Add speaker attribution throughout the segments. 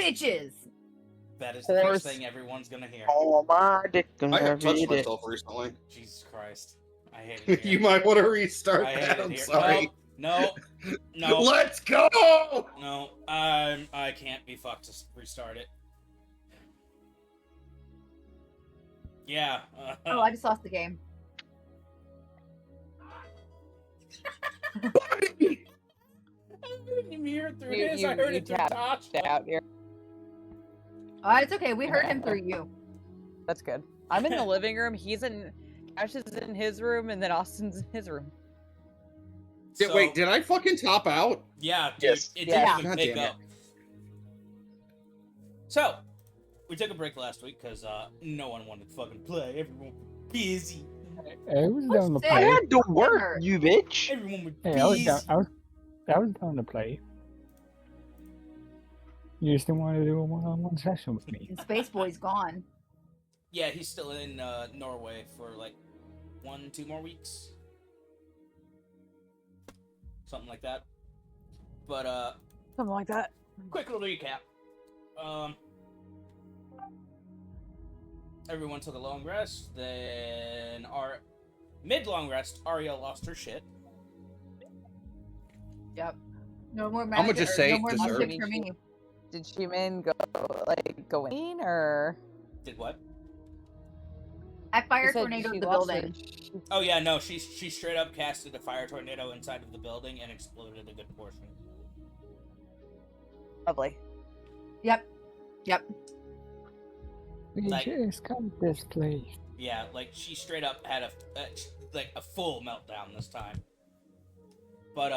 Speaker 1: bitches.
Speaker 2: That is the first thing everyone's gonna hear.
Speaker 3: Oh my dick.
Speaker 4: I have touched myself recently.
Speaker 2: Jesus Christ. I hate it here.
Speaker 4: You might want to restart
Speaker 2: I hate
Speaker 4: that.
Speaker 2: it
Speaker 4: I'm
Speaker 2: here.
Speaker 4: sorry.
Speaker 2: No.
Speaker 4: Let's go!
Speaker 2: No, I can't be fucked to restart it. Yeah.
Speaker 1: Oh, I just lost the game.
Speaker 4: Buddy!
Speaker 2: I didn't even hear it through this. I heard it through Tasha.
Speaker 5: Out here.
Speaker 1: It's okay. We heard him through you.
Speaker 5: That's good. I'm in the living room. Ash is in his room, and then Austin's in his room.
Speaker 4: Wait, did I fucking top out?
Speaker 2: Yeah, dude,
Speaker 3: Yes.
Speaker 2: it didn't even
Speaker 4: God
Speaker 2: pick
Speaker 4: damn it.
Speaker 2: up. So, we took a break last week because no one wanted to fucking play. Everyone was busy.
Speaker 6: I was down to
Speaker 1: Sick.
Speaker 3: I
Speaker 6: play.
Speaker 3: had to work, you bitch.
Speaker 2: Everyone was
Speaker 6: Hey, I was
Speaker 2: busy.
Speaker 6: down to play. You just didn't want to do a one-on-one session with me.
Speaker 1: And Space Boy's gone.
Speaker 2: Yeah, he's still in Norway for like 1-2 more weeks. Something like that. But,
Speaker 5: Something like that.
Speaker 2: quick little recap. Everyone took a long rest, then mid-long rest, Aria lost her shit.
Speaker 1: Yep. No more magic.
Speaker 4: I'ma just say,
Speaker 1: no more
Speaker 4: deserved.
Speaker 1: music for me.
Speaker 5: Did Shimin go in, or?
Speaker 2: Did what?
Speaker 1: I fire
Speaker 5: You said
Speaker 1: tornadoed
Speaker 5: she
Speaker 1: the
Speaker 5: lost
Speaker 1: building.
Speaker 2: Oh yeah, no, she straight up casted a fire tornado inside of the building and exploded a good portion.
Speaker 5: Lovely.
Speaker 1: Yep.
Speaker 6: We
Speaker 2: Like-
Speaker 6: just come this place.
Speaker 2: Yeah, like she straight up had a full meltdown this time. But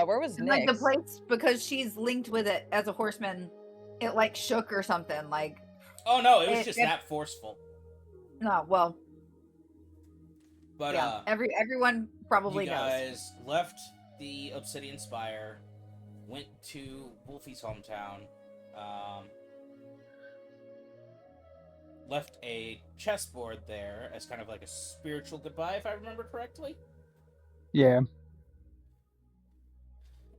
Speaker 5: Where was
Speaker 1: And
Speaker 5: Nick?
Speaker 1: like the place, because she's linked with it as a horseman, it like shook or something. Like,
Speaker 2: oh no, it was
Speaker 1: It-
Speaker 2: just
Speaker 1: it-
Speaker 2: that forceful.
Speaker 1: no, well,
Speaker 2: But
Speaker 1: yeah. Everyone probably
Speaker 2: you
Speaker 1: knows.
Speaker 2: guys left the Obsidian Spire, went to Wolfie's hometown, left a chessboard there as kind of like a spiritual goodbye, if I remember correctly.
Speaker 6: Yeah.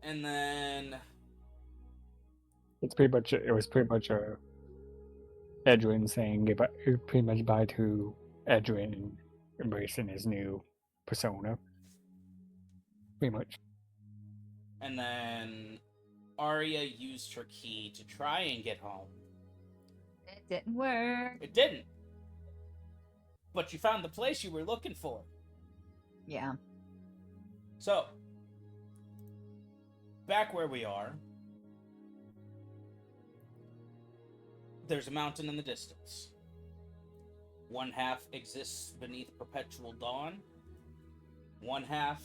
Speaker 2: And then
Speaker 6: It was pretty much Edwin saying goodbye, pretty much bye to Edwin and embracing his new persona. Pretty much.
Speaker 2: And then Aria used her key to try and get home.
Speaker 1: It didn't work.
Speaker 2: It didn't. But you found the place you were looking for.
Speaker 1: Yeah.
Speaker 2: So, back where we are, there's a mountain in the distance. One half exists beneath perpetual dawn. One half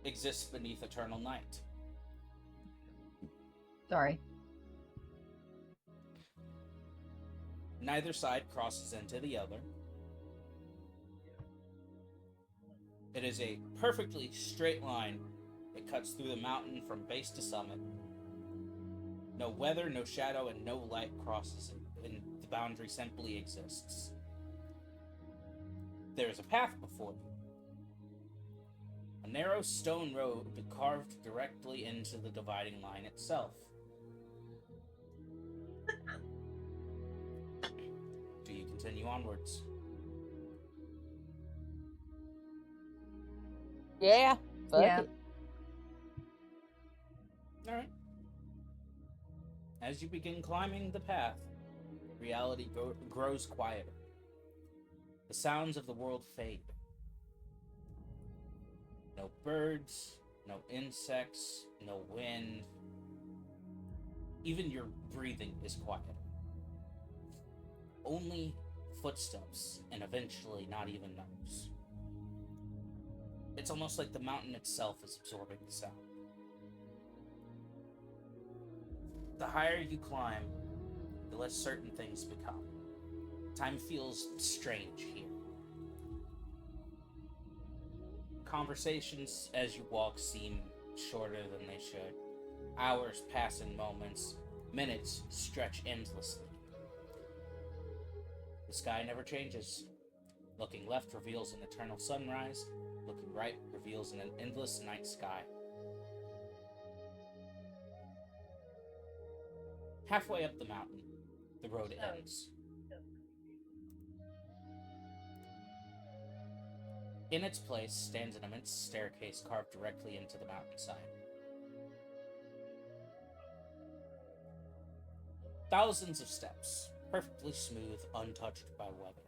Speaker 2: exists beneath eternal night.
Speaker 1: Sorry.
Speaker 2: Neither side crosses into the other. It is a perfectly straight line that cuts through the mountain from base to summit. No weather, no shadow, and no light crosses it, and the boundary simply exists. There is a path before you. A narrow stone road carved directly into the dividing line itself. Do you continue onwards?
Speaker 5: Yeah. Fuck
Speaker 1: Yeah.
Speaker 5: it.
Speaker 2: Alright. As you begin climbing the path, reality grows quieter. The sounds of the world fade. No birds, no insects, no wind. Even your breathing is quiet. Only footsteps, and eventually not even those. It's almost like the mountain itself is absorbing the sound. The higher you climb, the less certain things become. Time feels strange here. Conversations as you walk seem shorter than they should. Hours pass in moments, minutes stretch endlessly. The sky never changes. Looking left reveals an eternal sunrise, looking right reveals an endless night sky. Halfway up the mountain, the road ends. In its place stands an immense staircase carved directly into the mountainside. Thousands of steps, perfectly smooth, untouched by weather.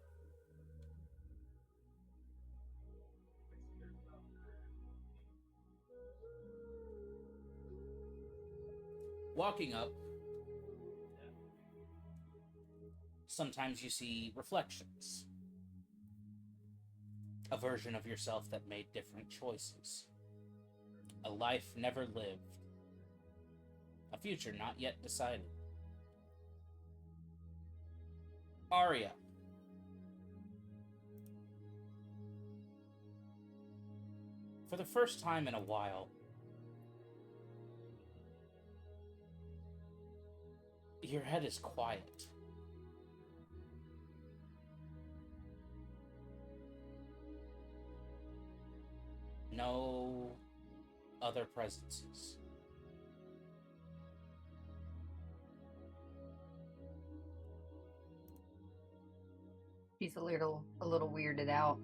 Speaker 2: Walking up, sometimes you see reflections. A version of yourself that made different choices. A life never lived. A future not yet decided. Aria. For the first time in a while, your head is quiet. No other presences.
Speaker 1: She's a little weirded out.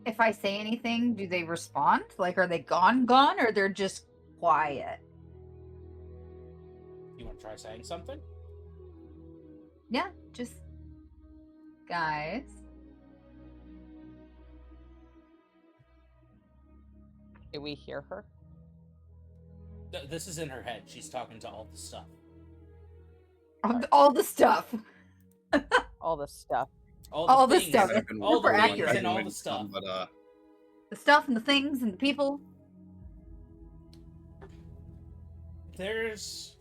Speaker 1: If I say anything, do they respond? Like, are they gone, or they're just quiet?
Speaker 2: You want to try saying something?
Speaker 1: Yeah, just guys.
Speaker 5: Do we hear her?
Speaker 2: This is in her head. She's talking to all the stuff.
Speaker 1: All the stuff.
Speaker 5: All the stuff.
Speaker 1: All the
Speaker 2: things,
Speaker 1: stuff.
Speaker 4: I've been
Speaker 2: all the
Speaker 1: super
Speaker 2: things
Speaker 1: accurate.
Speaker 2: and all the stuff.
Speaker 4: But,
Speaker 1: The stuff and the things and the people.
Speaker 2: There's...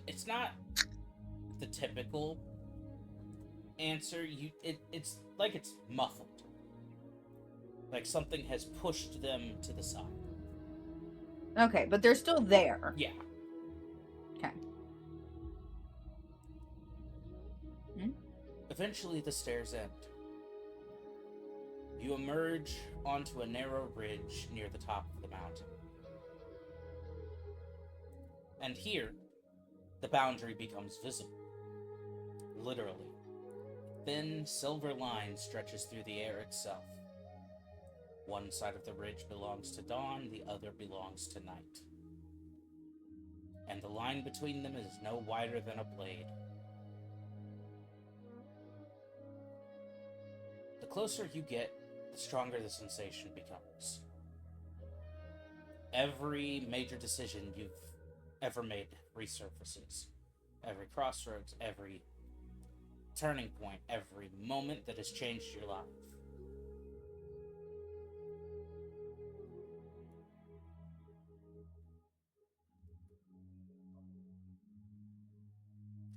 Speaker 2: It's not the typical answer. It's like it's muffled. Like something has pushed them to the side.
Speaker 1: Okay, but they're still there.
Speaker 2: Yeah.
Speaker 1: Okay.
Speaker 2: Eventually the stairs end. You emerge onto a narrow ridge near the top of the mountain. And here, the boundary becomes visible. Literally. Thin silver line stretches through the air itself. One side of the ridge belongs to dawn, the other belongs to night. And the line between them is no wider than a blade. The closer you get, the stronger the sensation becomes. Every major decision you've ever made resurfaces. Every crossroads, every turning point, every moment that has changed your life.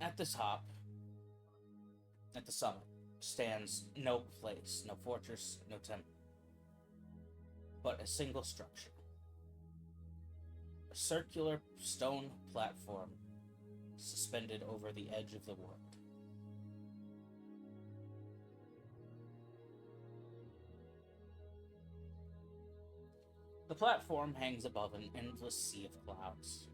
Speaker 2: At the top, at the summit, stands no place, no fortress, no temple, but a single structure. A circular stone platform suspended over the edge of the world. The platform hangs above an endless sea of clouds.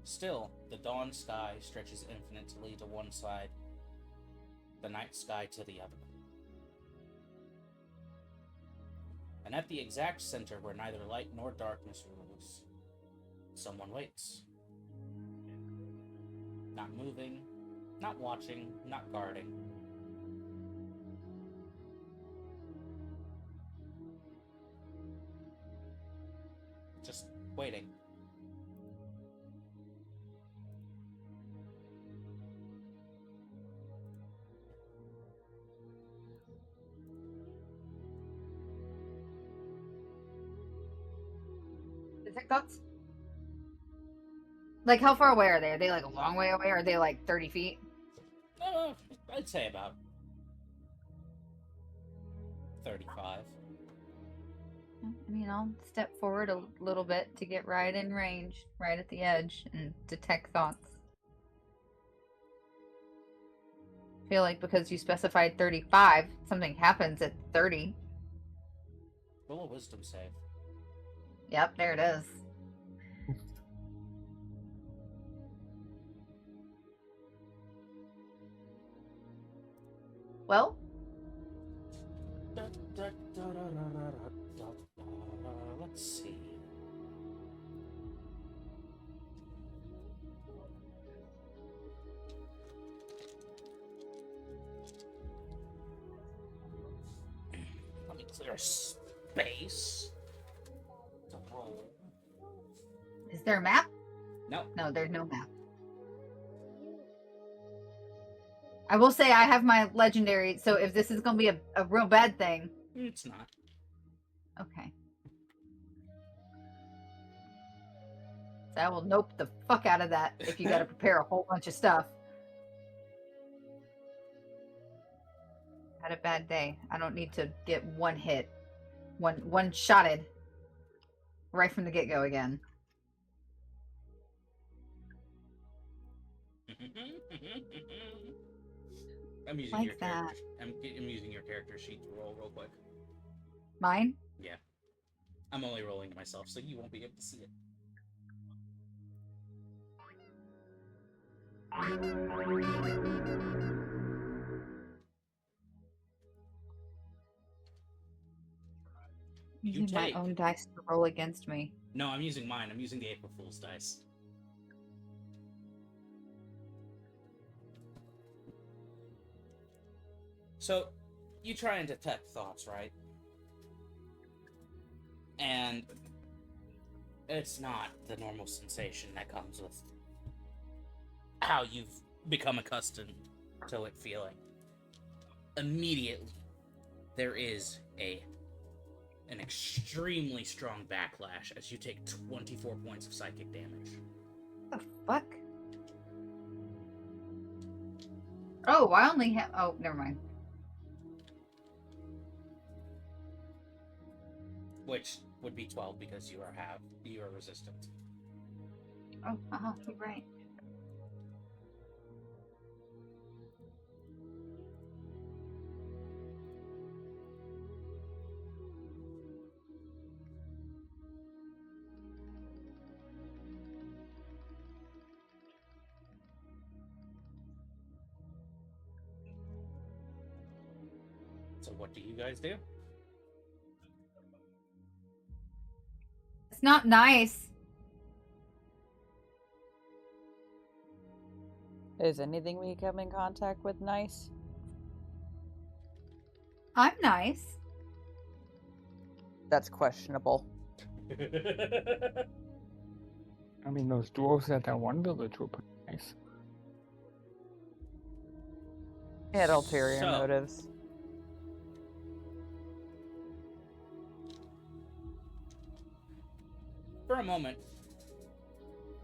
Speaker 2: Still, the dawn sky stretches infinitely to one side, the night sky to the other. And at the exact center where neither light nor darkness rules, someone waits. Not moving, not watching, not guarding. Just waiting.
Speaker 1: Thoughts? Like, how far away are they? Are they like a long way away? Or are they like 30 feet?
Speaker 2: I'd say about 35.
Speaker 1: I mean, I'll step forward a little bit to get right in range, right at the edge, and detect thoughts. I feel like because you specified 35, something happens at 30.
Speaker 2: Roll a wisdom save.
Speaker 1: Yep, there it is. Well,
Speaker 2: let's see. Let me clear space to roll.
Speaker 1: is there a map?
Speaker 2: No.
Speaker 1: No, there's no map. I will say I have my legendary, so if this is going to be a real bad thing.
Speaker 2: It's not.
Speaker 1: Okay. So I will nope the fuck out of that if you got to prepare a whole bunch of stuff. Had a bad day. I don't need to get one hit. One shotted. Right from the get-go again.
Speaker 2: I'm using
Speaker 1: Like
Speaker 2: your
Speaker 1: that.
Speaker 2: character. I'm using your character sheet to roll real quick.
Speaker 1: Mine?
Speaker 2: Yeah. I'm only rolling to myself, so you won't be able to see it.
Speaker 1: Using my own dice to roll against me.
Speaker 2: No, I'm using mine. I'm using the April Fool's dice. So, you try and detect thoughts, right? And it's not the normal sensation that comes with how you've become accustomed to it feeling. Immediately, there is an extremely strong backlash as you take 24 points of psychic damage.
Speaker 1: What the fuck? Oh, I only have... Oh, never mind.
Speaker 2: Which would be 12 because you are resistant.
Speaker 1: Oh, you're right.
Speaker 2: So what do you guys do?
Speaker 1: It's not nice.
Speaker 5: Is anything we come in contact with nice?
Speaker 1: I'm nice.
Speaker 5: That's questionable.
Speaker 6: I mean, those dwarves at that one village were pretty nice.
Speaker 5: He had ulterior
Speaker 2: So-
Speaker 5: motives.
Speaker 2: For a moment,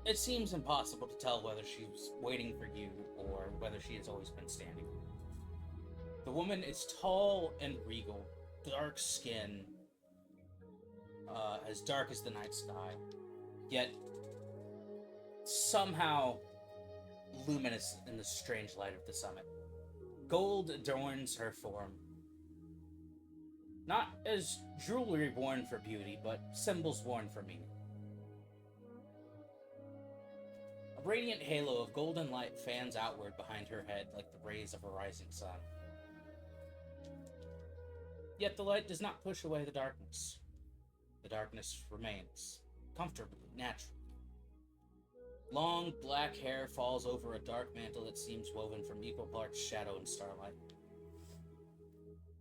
Speaker 2: it seems impossible to tell whether she's waiting for you or whether she has always been standing. The woman is tall and regal, dark skin, as dark as the night sky, yet somehow luminous in the strange light of the summit. Gold adorns her form, not as jewelry worn for beauty, but symbols worn for meaning. A radiant halo of golden light fans outward behind her head like the rays of a rising sun. Yet the light does not push away the darkness. The darkness remains, comfortably natural. Long black hair falls over a dark mantle that seems woven from equal parts shadow and starlight.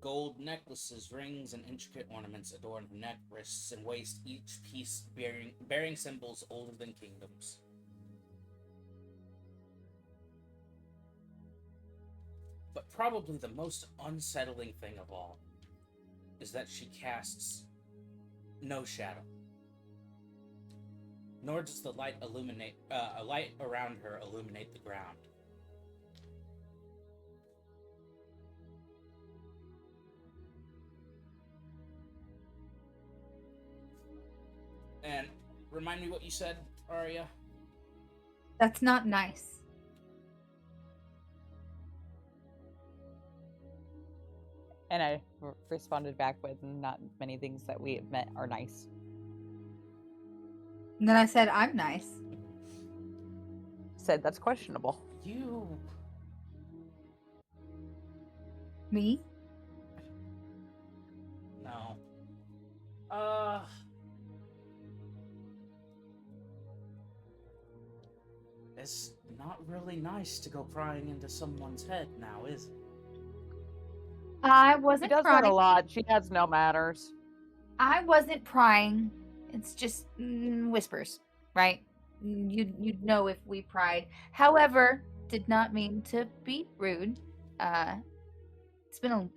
Speaker 2: Gold necklaces, rings, and intricate ornaments adorn her neck, wrists, and waist, each piece bearing symbols older than kingdoms. But probably the most unsettling thing of all is that she casts no shadow. Nor does the light a light around her illuminate the ground. And remind me what you said, Aria.
Speaker 1: That's not nice.
Speaker 5: And I responded back with, not many things that we have met are nice.
Speaker 1: And then I said, I'm nice.
Speaker 5: Said that's questionable.
Speaker 2: You.
Speaker 1: Me?
Speaker 2: No. It's not really nice to go prying into someone's head now, is it?
Speaker 1: I
Speaker 5: She
Speaker 1: wasn't
Speaker 5: does that a
Speaker 1: prying.
Speaker 5: lot. She has no manners.
Speaker 1: I wasn't prying. It's just whispers, right? You'd know if we pried. However, did not mean to be rude. It's been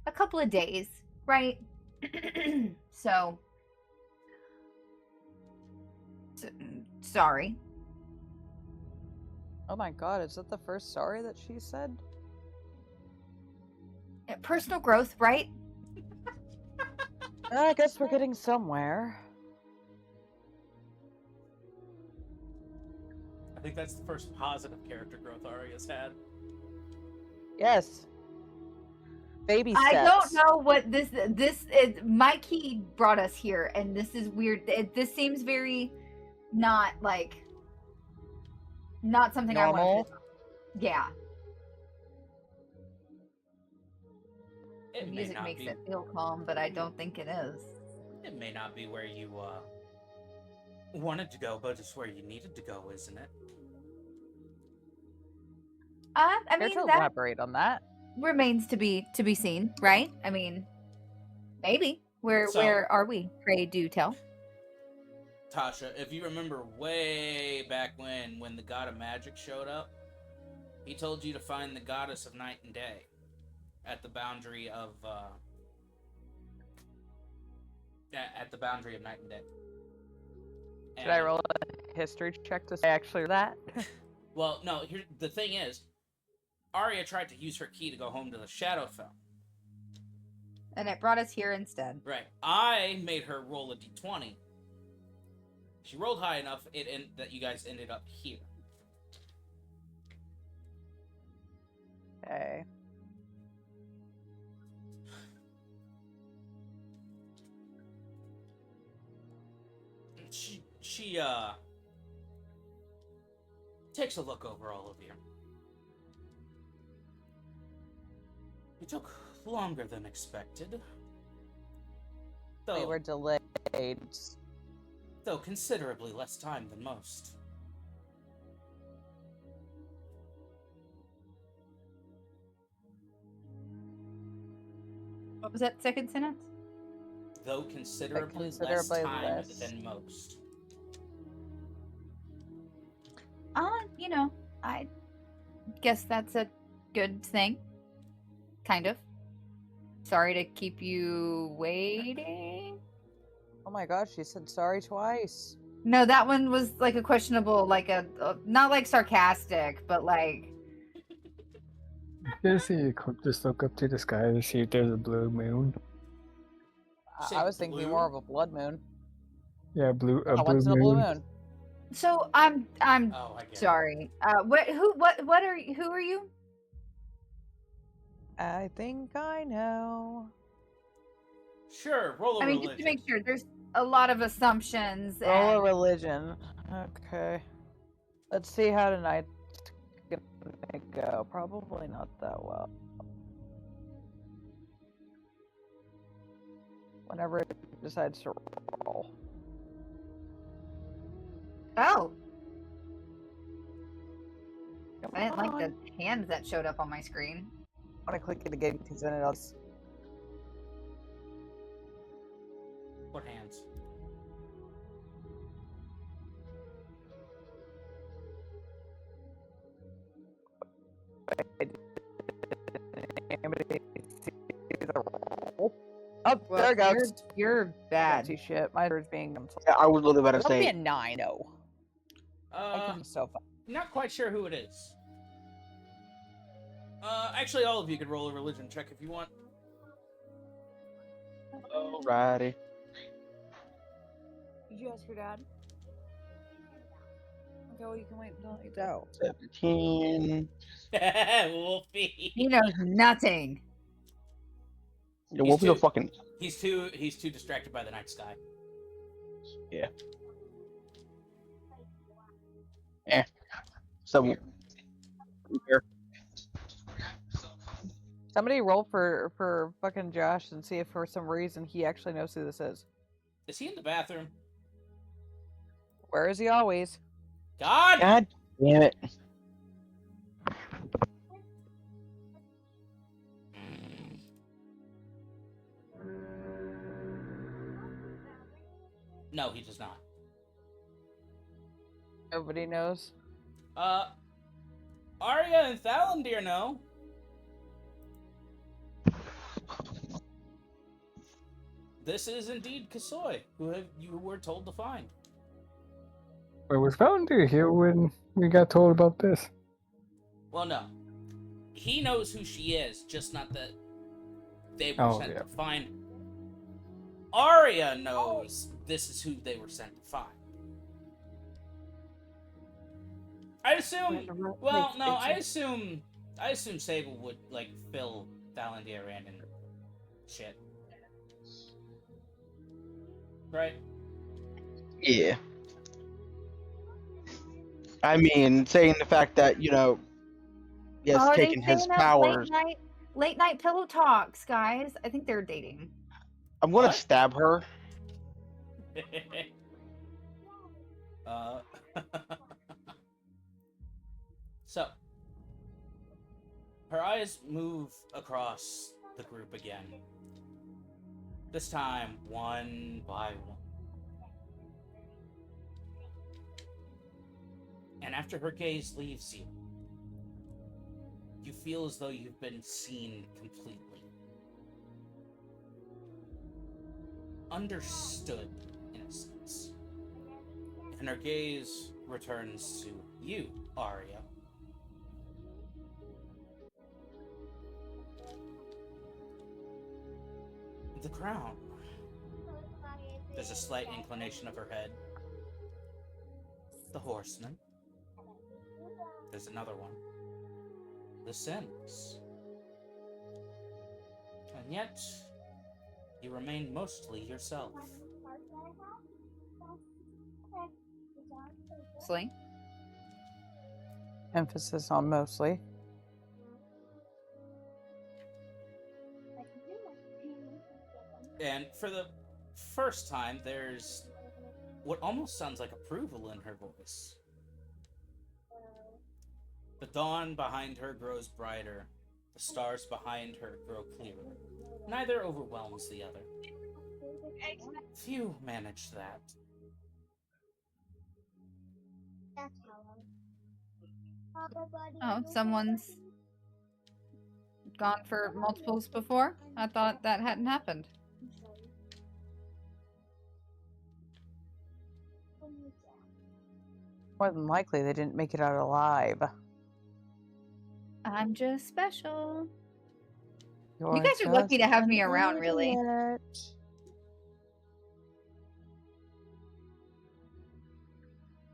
Speaker 1: a couple of days, right? so sorry.
Speaker 5: Oh my god, is that the first sorry that she said?
Speaker 1: Personal growth, right?
Speaker 5: I guess we're getting somewhere.
Speaker 2: I think that's the first positive character growth Aria's had.
Speaker 5: Yes. Baby steps.
Speaker 1: I don't know what this is. Mikey brought us here, and this is weird. This seems very not something I
Speaker 5: Normal?
Speaker 1: want to. Yeah.
Speaker 2: It
Speaker 1: The
Speaker 2: may
Speaker 1: music
Speaker 2: not
Speaker 1: makes
Speaker 2: be.
Speaker 1: it feel calm, but I don't think it is.
Speaker 2: It may not be where you wanted to go, but it's where you needed to go, isn't it?
Speaker 1: I
Speaker 5: Care
Speaker 1: mean
Speaker 5: to
Speaker 1: that
Speaker 5: elaborate on that?
Speaker 1: remains to be seen, right? I mean, maybe. Where
Speaker 2: So-
Speaker 1: where are we? Pray do tell.
Speaker 2: Tasha, if you remember way back when the god of magic showed up, he told you to find the goddess of night and day at the boundary of night and day.
Speaker 5: Should I roll a history check to say actually that?
Speaker 2: Well, no. Here, the thing is, Aria tried to use her key to go home to the Shadowfell.
Speaker 1: And it brought us here instead.
Speaker 2: Right. I made her roll a d20. She rolled high enough that you guys ended up here.
Speaker 5: Okay.
Speaker 2: She takes a look over all of you. It took longer than expected.
Speaker 5: We were delayed.
Speaker 2: Though considerably less time than most.
Speaker 1: What was that second sentence?
Speaker 2: Though considerably less
Speaker 5: considerably
Speaker 2: time
Speaker 5: less.
Speaker 2: than most.
Speaker 1: I guess that's a good thing. Kind of. Sorry to keep you waiting.
Speaker 5: Oh my gosh, she said sorry twice.
Speaker 1: No, that one was like a questionable, like not like sarcastic, but like.
Speaker 6: Just look up to the sky to see if there's a blue moon.
Speaker 2: Say
Speaker 5: I was thinking
Speaker 2: blue?
Speaker 5: more of a blood moon.
Speaker 6: Yeah,
Speaker 5: I
Speaker 6: blue
Speaker 5: went to the blue
Speaker 6: moon.
Speaker 5: moon.
Speaker 1: So I'm
Speaker 2: Oh, I get it.
Speaker 1: sorry. Who are you?
Speaker 5: I think I know.
Speaker 2: Sure, roll a
Speaker 1: I mean,
Speaker 2: religion.
Speaker 1: just to make sure, there's a lot of assumptions.
Speaker 5: Roll a
Speaker 1: And
Speaker 5: religion. Okay. Let's see how tonight's gonna go. Probably not that well. Whenever it decides to roll.
Speaker 1: oh,
Speaker 5: Come
Speaker 1: I didn't like
Speaker 5: on.
Speaker 1: the hands that showed up on my screen.
Speaker 5: I want to click it again because then it'll.
Speaker 2: What hands?
Speaker 5: Oh, there it goes.
Speaker 1: You're bad.
Speaker 5: Fancy shit. My is being.
Speaker 3: Yeah, I was literally about to
Speaker 5: It'll be a
Speaker 3: say.
Speaker 5: 9, though. I can be so fun.
Speaker 2: Not quite sure who it is. Actually, all of you could roll a religion check if you want.
Speaker 3: Alrighty.
Speaker 5: Did you ask your dad? Okay, well, you can wait until he's out.
Speaker 3: 17.
Speaker 2: Wolfie.
Speaker 1: He knows nothing.
Speaker 3: Yeah, Wolfie's a
Speaker 2: too-
Speaker 3: fucking.
Speaker 2: He's too distracted by the night sky.
Speaker 3: Yeah. So. Here.
Speaker 5: Somebody roll for fucking Josh and see if for some reason he actually knows who this is.
Speaker 2: Is he in the bathroom?
Speaker 5: Where is he always?
Speaker 2: God!
Speaker 3: God damn it.
Speaker 2: No, he does not.
Speaker 5: Nobody knows.
Speaker 2: Aria and Thalandir know. This is indeed Kesoi, who you were told to find.
Speaker 6: Where was Valentine here when we got told about this?
Speaker 2: Well, no. He knows who she is, just not that they were sent to find her. Aria knows this is who they were sent to find. I assume. Well, no, I assume Sable would like fill Thalandir in and shit. Right?
Speaker 3: Yeah. I mean, saying the fact that, he has
Speaker 1: Oh, are they
Speaker 3: taken his
Speaker 1: staying up
Speaker 3: powers.
Speaker 1: late night pillow talks, guys. I think they're dating.
Speaker 3: I'm gonna
Speaker 2: What?
Speaker 3: stab her.
Speaker 2: So, her eyes move across the group again. This time, one by one. And after her gaze leaves you, you feel as though you've been seen completely. Understood, in a sense. And her gaze returns to you, Aria. The crown. There's a slight inclination of her head. The horseman. There's another one. The sins. And yet, you remain mostly yourself.
Speaker 1: Sling.
Speaker 5: Emphasis on mostly.
Speaker 2: And for the first time, there's what almost sounds like approval in her voice. The dawn behind her grows brighter. The stars behind her grow clearer. Neither overwhelms the other. Few manage that.
Speaker 1: Oh, someone's gone for multiples before? I thought that hadn't happened.
Speaker 5: More than likely, they didn't make it out alive.
Speaker 1: I'm just special.
Speaker 5: You're
Speaker 1: You guys are lucky to
Speaker 5: just
Speaker 1: have me around,
Speaker 5: an
Speaker 1: really.
Speaker 5: idiot.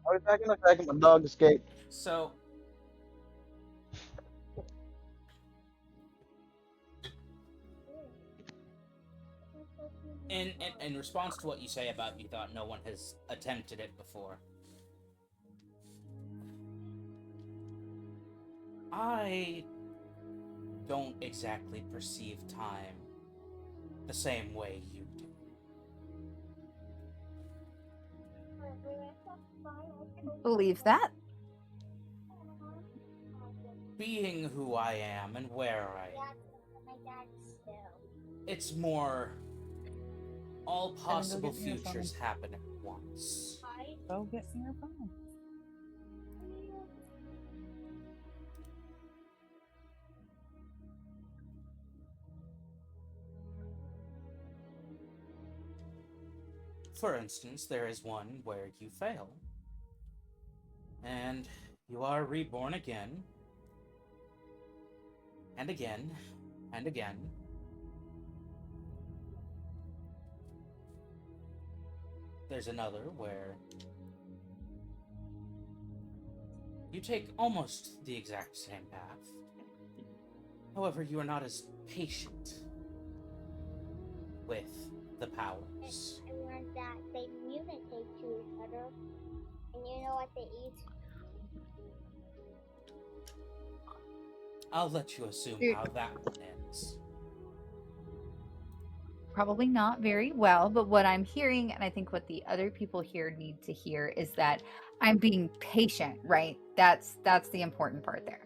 Speaker 3: I'll be back in a second. My dog escaped.
Speaker 2: So, in response to what you say about you thought no one has attempted it before, I don't exactly perceive time the same way you do.
Speaker 1: Believe that.
Speaker 2: Being who I am and where I am, it's more all possible
Speaker 5: get me your phone.
Speaker 2: futures happen at once.
Speaker 5: Go get me your phone.
Speaker 2: For instance, there is one where you fail, and you are reborn again, and again, and again. there's another where you take almost the exact same path. However, you are not as patient with the powers.
Speaker 7: I learned that they communicate to each other, and you know what they eat?
Speaker 2: I'll let you assume
Speaker 1: Dude.
Speaker 2: how that one ends.
Speaker 1: Probably not very well, but what I'm hearing, and I think what the other people here need to hear, is that I'm being patient, right? That's the important part there.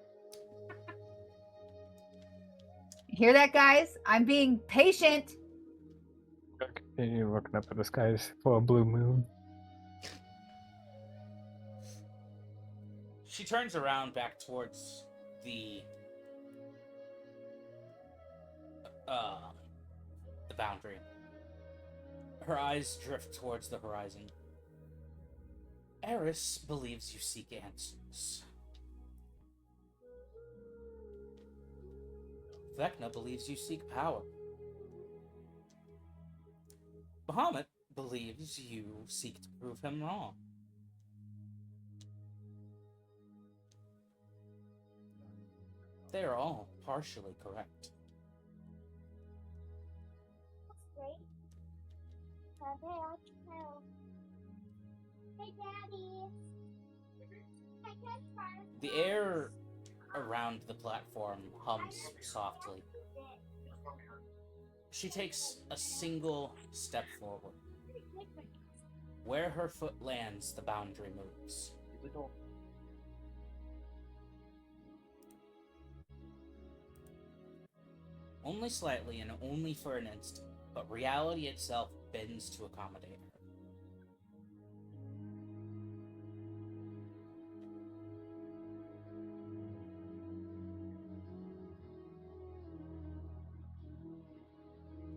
Speaker 1: You hear that, guys? I'm being patient.
Speaker 6: Continue looking up at the skies for a blue moon.
Speaker 2: She turns around back towards the boundary. Her eyes drift towards the horizon. Eris believes you seek answers. Vecna believes you seek power. Bahamut believes you seek to prove him wrong. They are all partially correct.
Speaker 7: That's great. Okay, I'll tell. Hey, Daddy. I can't find
Speaker 2: The air around the platform hums softly. She takes a single step forward. Where her foot lands, the boundary moves. Only slightly and only for an instant, but reality itself bends to accommodate her.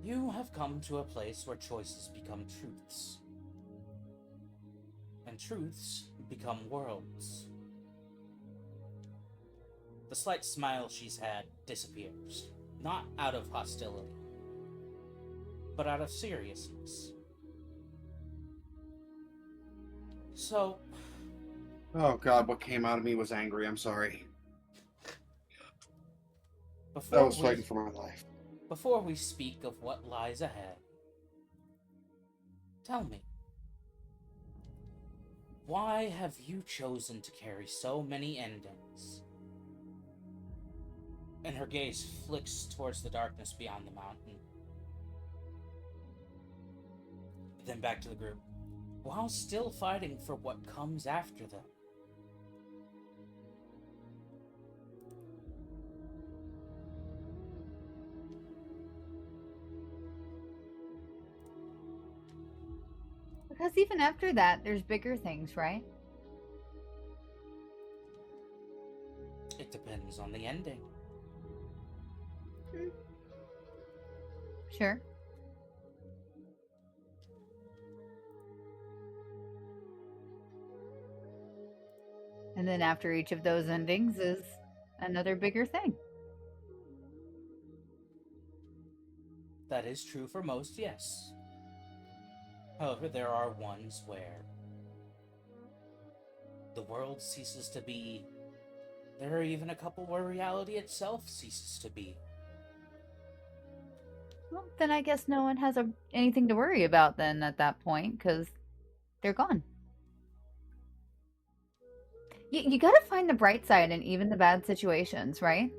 Speaker 2: You have come to a place where choices become truths. And truths become worlds. The slight smile she's had disappears, not out of hostility, but out of seriousness. So,
Speaker 4: Oh God, what came out of me was angry. I'm sorry. I
Speaker 2: before
Speaker 4: was fighting for my life.
Speaker 2: before we speak of what lies ahead, tell me, why have you chosen to carry so many endings? And her gaze flicks towards the darkness beyond the mountain. Then back to the group, while still fighting for what comes after them.
Speaker 1: Because even after that, there's bigger things, right?
Speaker 2: It depends on the ending.
Speaker 1: Sure. And then after each of those endings is another bigger thing.
Speaker 2: That is true for most, yes. However, there are ones where the world ceases to be. There are even a couple where reality itself ceases to be.
Speaker 1: Well, then I guess no one has anything to worry about then at that point, because they're gone. You gotta find the bright side in even the bad situations, right?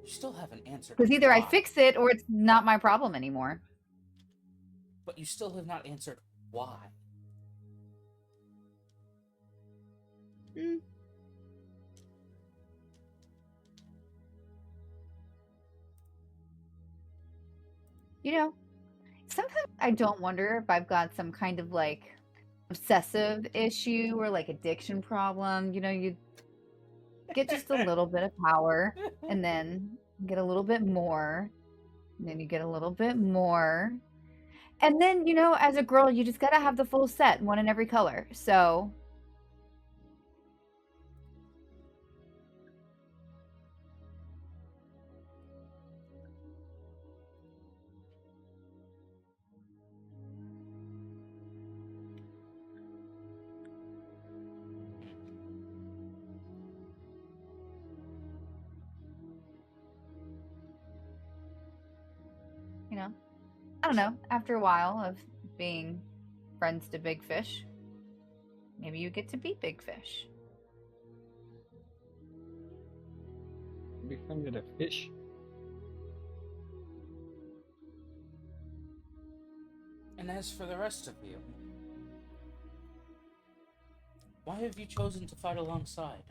Speaker 2: You still haven't answered
Speaker 1: Because either I
Speaker 2: why.
Speaker 1: fix it or it's not my problem anymore.
Speaker 2: But you still have not answered why.
Speaker 1: You know, sometimes I don't wonder if I've got some kind of like obsessive issue or like addiction problem. You know, you get just a little bit of power and then get a little bit more, and then you get a little bit more. And then, you know, as a girl, you just gotta have the full set, one in every color. So don't know, after a while of being friends to Big Fish, maybe you get to be Big Fish.
Speaker 6: Befriended a fish.
Speaker 2: And as for the rest of you, why have you chosen to fight alongside?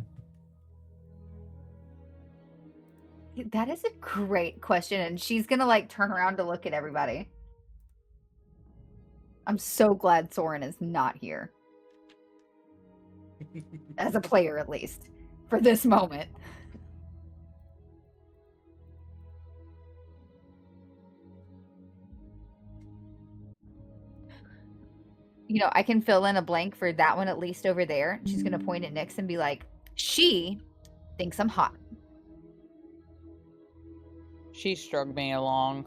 Speaker 1: That is a great question, and she's gonna like turn around to look at everybody. I'm so glad Soren is not here. As a player, at least. For this moment. You know, I can fill in a blank for that one at least over there. She's gonna point at Nyx and be like, she thinks I'm hot.
Speaker 5: She strung me along.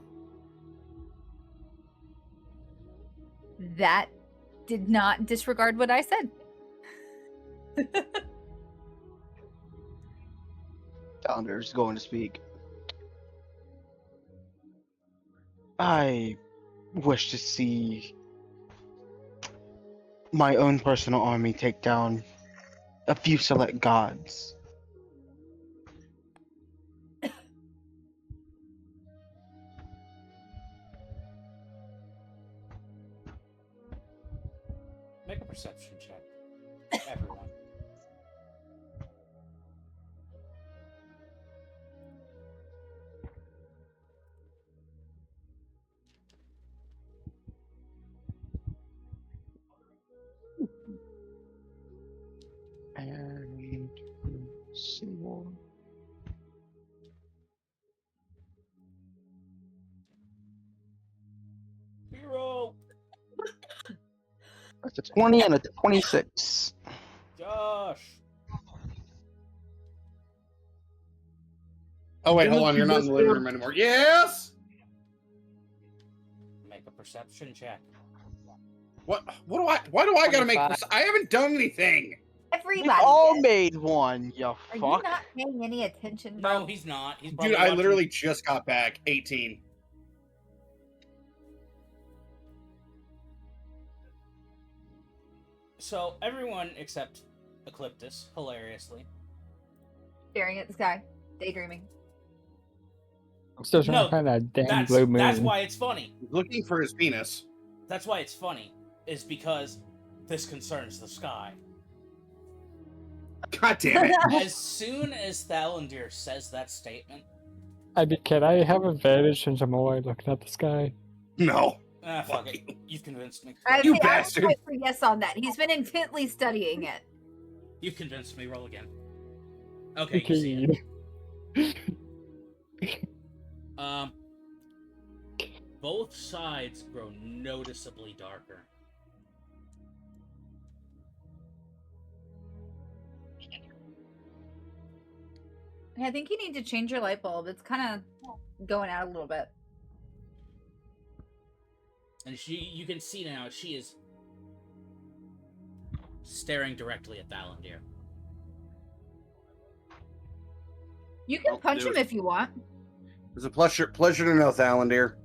Speaker 1: That did not disregard what I said.
Speaker 3: Founder's going to speak. I wish to see my own personal army take down a few select gods.
Speaker 2: Make a perception check. Everyone.
Speaker 3: And see what.
Speaker 2: Hero!
Speaker 3: That's a 20 and a 26.
Speaker 2: Josh!
Speaker 4: Oh wait, hold on. You're not in the living room anymore. Yes.
Speaker 2: Make a perception check.
Speaker 4: What? What do I? Why do I gotta make?
Speaker 5: 25.
Speaker 4: I haven't done anything.
Speaker 3: We
Speaker 1: Everybody.
Speaker 3: all
Speaker 1: did.
Speaker 3: made one, you
Speaker 1: Are you
Speaker 3: fuck.
Speaker 1: not paying any attention, bro?
Speaker 2: No, he's not. He's
Speaker 4: Dude,
Speaker 2: probably
Speaker 4: I
Speaker 2: watching-
Speaker 4: literally just got back. 18.
Speaker 2: So, everyone except Ecliptus, hilariously.
Speaker 1: Staring at the sky, daydreaming.
Speaker 6: I'm still trying
Speaker 2: No,
Speaker 6: to find that damn blue moon.
Speaker 2: That's why it's funny.
Speaker 4: Looking for his penis.
Speaker 2: That's why it's funny. Is because this concerns the sky.
Speaker 4: God damn it.
Speaker 2: As soon as Thalandir says that statement,
Speaker 6: I mean, can I have advantage since I'm always looking at the sky?
Speaker 4: No.
Speaker 2: fuck it. You've convinced me.
Speaker 4: You
Speaker 1: I would
Speaker 4: bastard.
Speaker 1: vote for yes on that. He's been intently studying it.
Speaker 2: You've convinced me. Roll again. Okay, you see it. Both sides grow noticeably darker.
Speaker 1: I think you need to change your light bulb. It's kind of going out a little bit.
Speaker 2: And you can see now, she is staring directly at Thalandir.
Speaker 1: You can punch him if you want.
Speaker 4: It's a pleasure to know, Thalandir.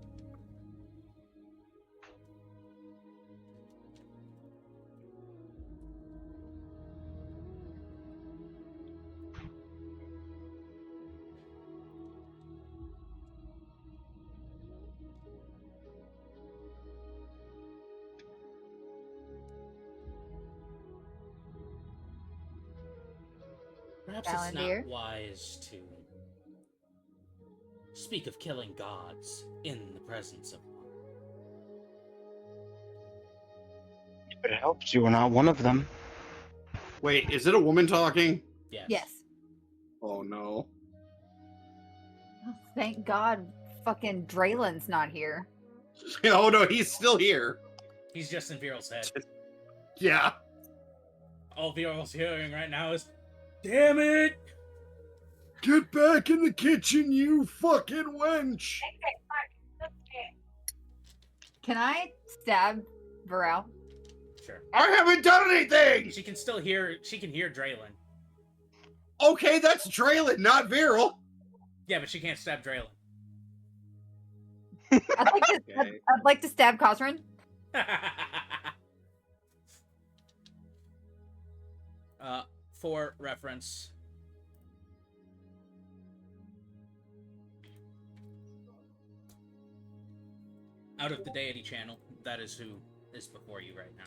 Speaker 2: Perhaps it's
Speaker 1: Thalandir?
Speaker 2: not wise to speak of killing gods in the presence of one.
Speaker 3: If it helps you, we're not one of them.
Speaker 4: Wait, is it a woman talking?
Speaker 2: Yes.
Speaker 1: Yes.
Speaker 4: Oh no.
Speaker 1: Oh, thank God fucking Draylen's not here.
Speaker 4: Oh no, he's still here.
Speaker 2: He's just in Viral's head.
Speaker 4: Yeah.
Speaker 2: All Viral's hearing right now is, "Damn it!"
Speaker 4: Get back in the kitchen, you fucking wench!
Speaker 1: Can I stab Viral?
Speaker 2: Sure.
Speaker 4: I haven't done anything!
Speaker 2: She can still hear. She can hear Draylen.
Speaker 4: Okay, that's Draylen, not Viral.
Speaker 2: Yeah, but she can't stab Draylen.
Speaker 1: I'd like to stab Cosrin.
Speaker 2: For reference, out of the deity channel, that is who is before you right now.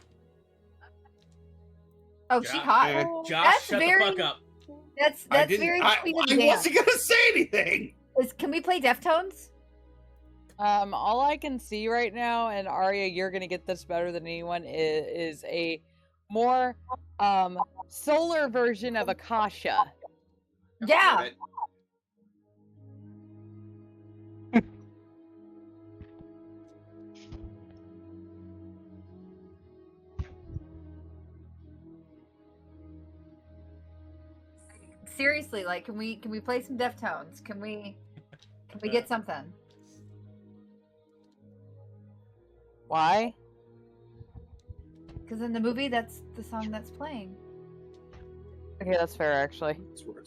Speaker 1: Oh, she hot.
Speaker 2: Josh,
Speaker 1: That's
Speaker 2: shut
Speaker 1: very-
Speaker 2: the fuck up.
Speaker 1: That's very sweet of
Speaker 8: I
Speaker 1: Dan.
Speaker 8: wasn't gonna say anything.
Speaker 1: Can we play Deftones?
Speaker 5: All I can see right now, and Aria, you're gonna get this better than anyone, is a more solar version of Akasha.
Speaker 1: Yeah. Seriously, like, can we play some Deftones? Can we get something?
Speaker 5: Why?
Speaker 1: Because in the movie, that's the song that's playing.
Speaker 5: Okay, that's fair, actually.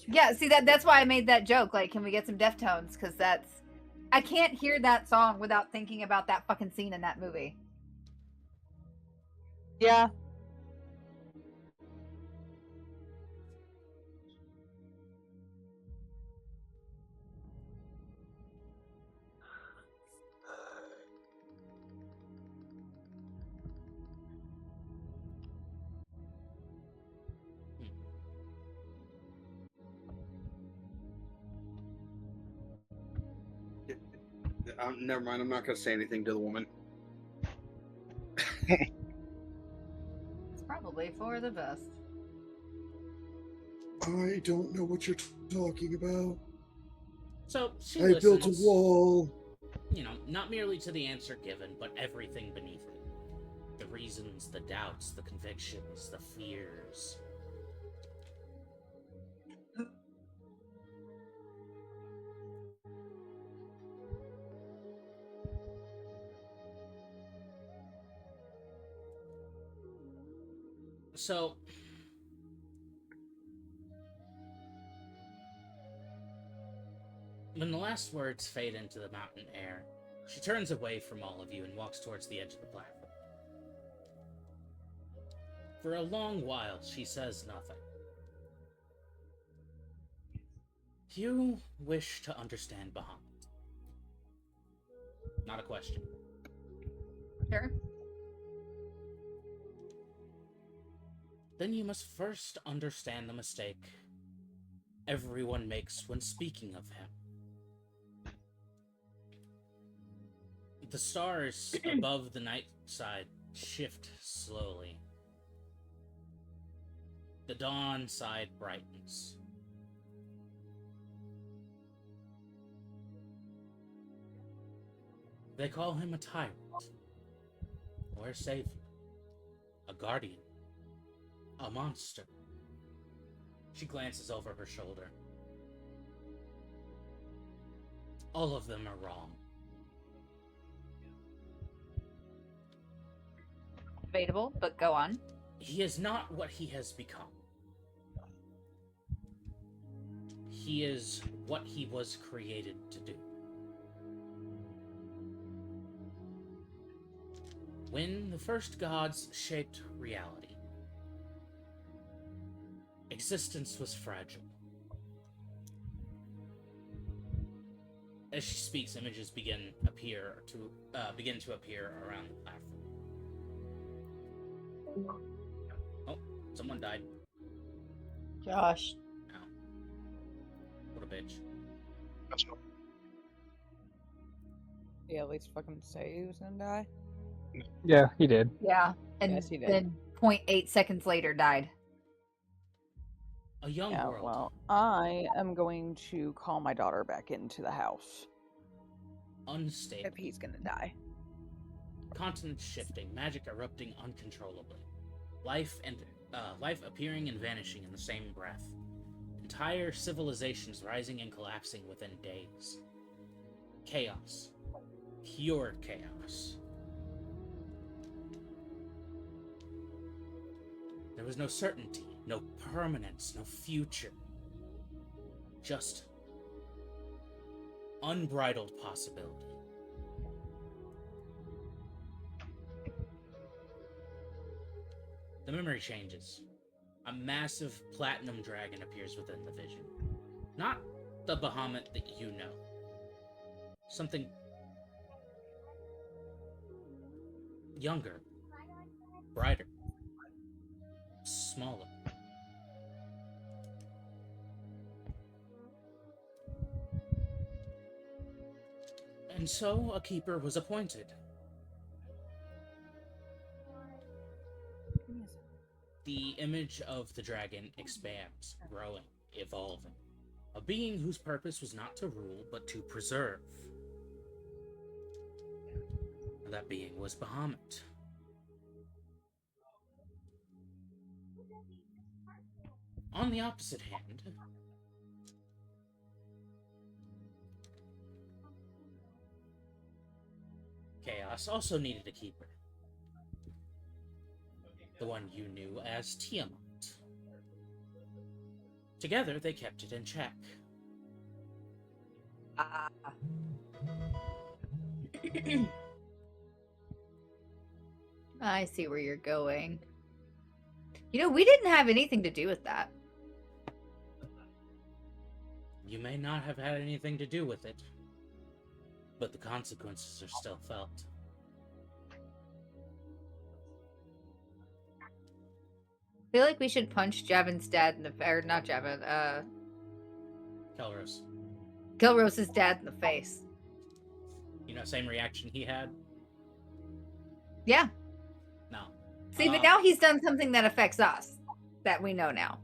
Speaker 1: Yeah, see that's why I made that joke. Like, can we get some Deftones? Because I can't hear that song without thinking about that fucking scene in that movie.
Speaker 5: Yeah.
Speaker 8: Never mind. I'm not gonna say anything to the woman.
Speaker 1: It's probably for the best.
Speaker 4: I don't know what you're talking about.
Speaker 2: So she
Speaker 4: I built a
Speaker 2: listens,
Speaker 4: wall.
Speaker 2: you know, not merely to the answer given, but everything beneath it. The reasons, the doubts, the convictions, the fears. So, when the last words fade into the mountain air, she turns away from all of you and walks towards the edge of the platform. For a long while, she says nothing. You wish to understand Bahamut. Not a question.
Speaker 1: Sure.
Speaker 2: Then you must first understand the mistake everyone makes when speaking of him. The stars above the night side shift slowly. The dawn side brightens. They call him a tyrant, or a savior, a guardian, a monster. She glances over her shoulder. All of them are wrong.
Speaker 1: Debatable, but go on.
Speaker 2: He is not what he has become. He is what he was created to do. When the first gods shaped reality, existence was fragile. As she speaks, images begin to appear around the platform. Oh, someone died.
Speaker 5: Josh.
Speaker 2: Ow. What a bitch.
Speaker 5: Yeah, at least fucking say he was gonna die.
Speaker 6: Yeah, he did.
Speaker 1: Yeah, and
Speaker 5: Yes, he did.
Speaker 1: then 0.8 seconds later died.
Speaker 2: A young
Speaker 5: Yeah,
Speaker 2: world.
Speaker 5: well, I am going to call my daughter back into the house
Speaker 2: Unstable.
Speaker 5: if he's gonna die.
Speaker 2: Continents shifting, magic erupting uncontrollably. Life appearing and vanishing in the same breath. Entire civilizations rising and collapsing within days. Chaos. Pure chaos. There was no certainty, no permanence, no future. Just unbridled possibility. The memory changes. A massive platinum dragon appears within the vision. Not the Bahamut that you know. Something younger, brighter, smaller. And so a keeper was appointed. The image of the dragon expands, growing, evolving. A being whose purpose was not to rule, but to preserve. That being was Bahamut. On the opposite hand, Chaos also needed a keeper. The one you knew as Tiamat. Together, they kept it in check.
Speaker 1: I see where you're going. You know, we didn't have anything to do with that.
Speaker 2: You may not have had anything to do with it, but the consequences are still felt.
Speaker 1: I feel like we should punch Javin's dad in the or not Javin,
Speaker 2: Kelros,
Speaker 1: Kilrose's dad in the face.
Speaker 2: you know, same reaction he had?
Speaker 1: Yeah.
Speaker 2: No.
Speaker 1: See, but now he's done something that affects us that we know now.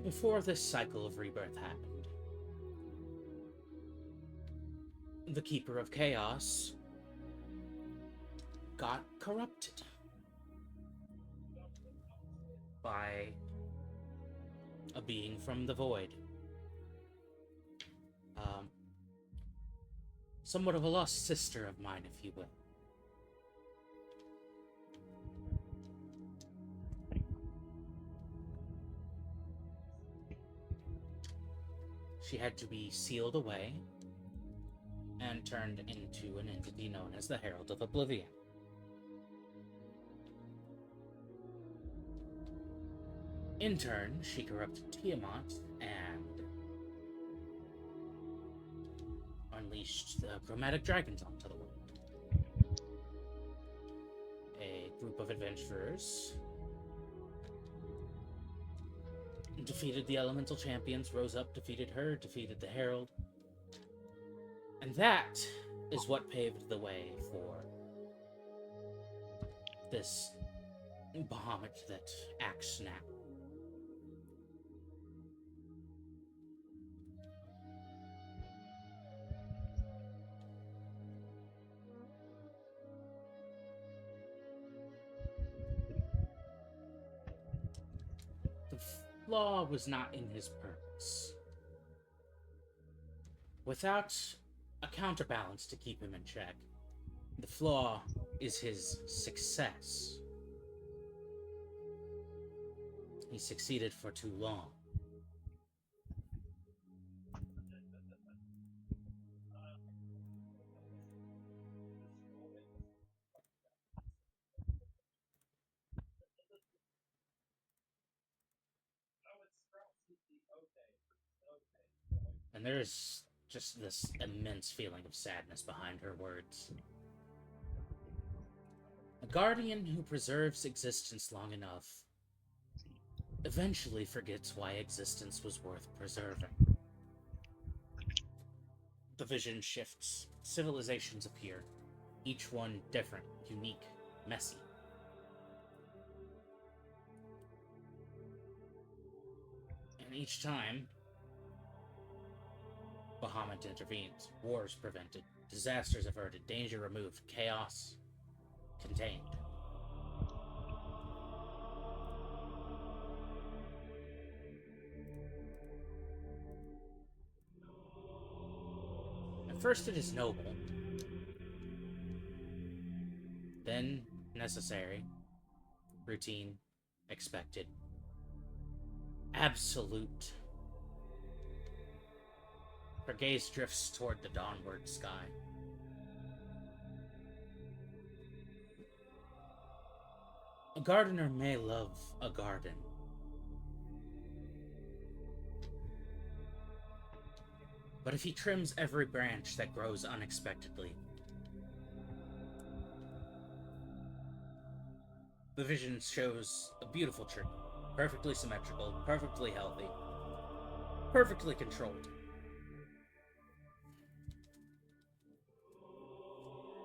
Speaker 2: Before this cycle of rebirth happened, the Keeper of Chaos got corrupted by a being from the void. Somewhat of a lost sister of mine, if you will. She had to be sealed away and turned into an entity known as the Herald of Oblivion. In turn, she corrupted Tiamat and unleashed the chromatic dragons onto the world. A group of adventurers defeated the elemental champions, rose up, defeated her, defeated the Herald. And that is what paved the way for this Bahamut that acts now. The flaw was not in his purpose. Without a counterbalance to keep him in check, the flaw is his success. He succeeded for too long. And there's just this immense feeling of sadness behind her words. A guardian who preserves existence long enough eventually forgets why existence was worth preserving. The vision shifts. Civilizations appear, each one different, unique, messy. And each time, Bahamut intervenes, wars prevented, disasters averted, danger removed, chaos contained. At first it is noble, then necessary, routine, expected, absolute. Her gaze drifts toward the dawnward sky. A gardener may love a garden, but if he trims every branch that grows unexpectedly, the vision shows a beautiful tree, perfectly symmetrical, perfectly healthy, perfectly controlled.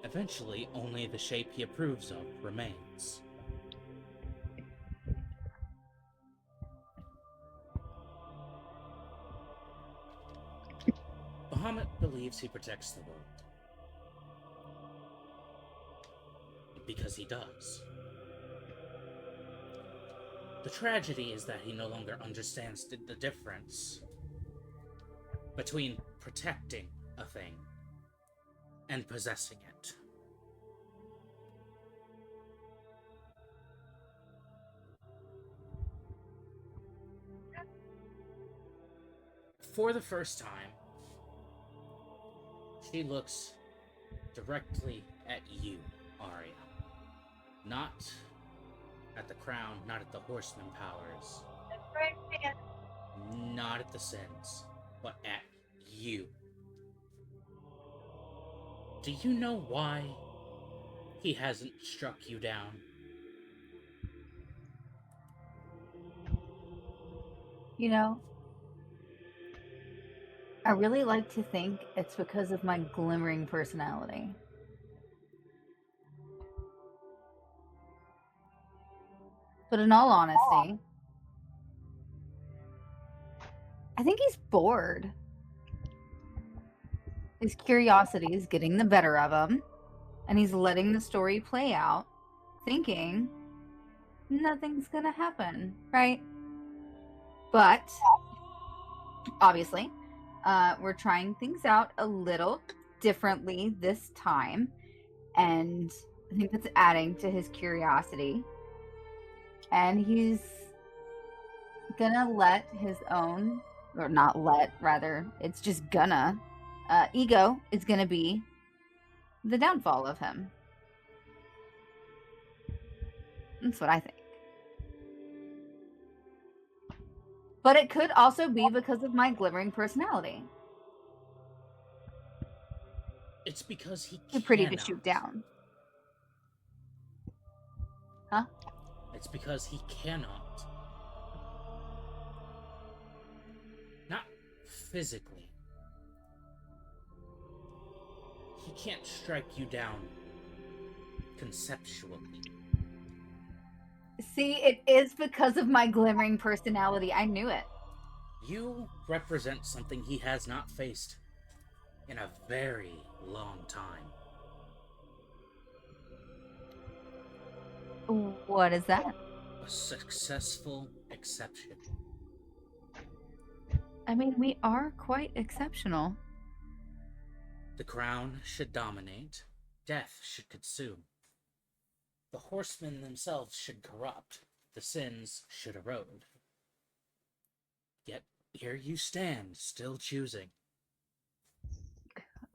Speaker 2: Eventually, only the shape he approves of remains. Bahamut believes he protects the world. Because he does. The tragedy is that he no longer understands the difference between protecting a thing and possessing it. For the first time, she looks directly at you, Aria. Not at the crown, not at the horseman powers, not at the sins, but at you. Do you know why he hasn't struck you down?
Speaker 1: You know, I really like to think it's because of my glimmering personality. But in all honesty, I think he's bored. His curiosity is getting the better of him, and he's letting the story play out, thinking nothing's gonna happen, right? But obviously, we're trying things out a little differently this time, and I think that's adding to his curiosity. And he's gonna let his own, or not let, rather, it's just gonna, ego is gonna be the downfall of him. That's what I think. But it could also be because of my glimmering personality.
Speaker 2: It's because he
Speaker 1: Too pretty to shoot down. Huh?
Speaker 2: It's because he cannot. Not physically. He can't strike you down conceptually.
Speaker 1: See, it is because of my glimmering personality. I knew it.
Speaker 2: You represent something he has not faced in a very long time.
Speaker 1: What is that?
Speaker 2: A successful exception.
Speaker 1: I mean, we are quite exceptional.
Speaker 2: The crown should dominate. Death should consume. The horsemen themselves should corrupt. The sins should erode. Yet here you stand, still choosing.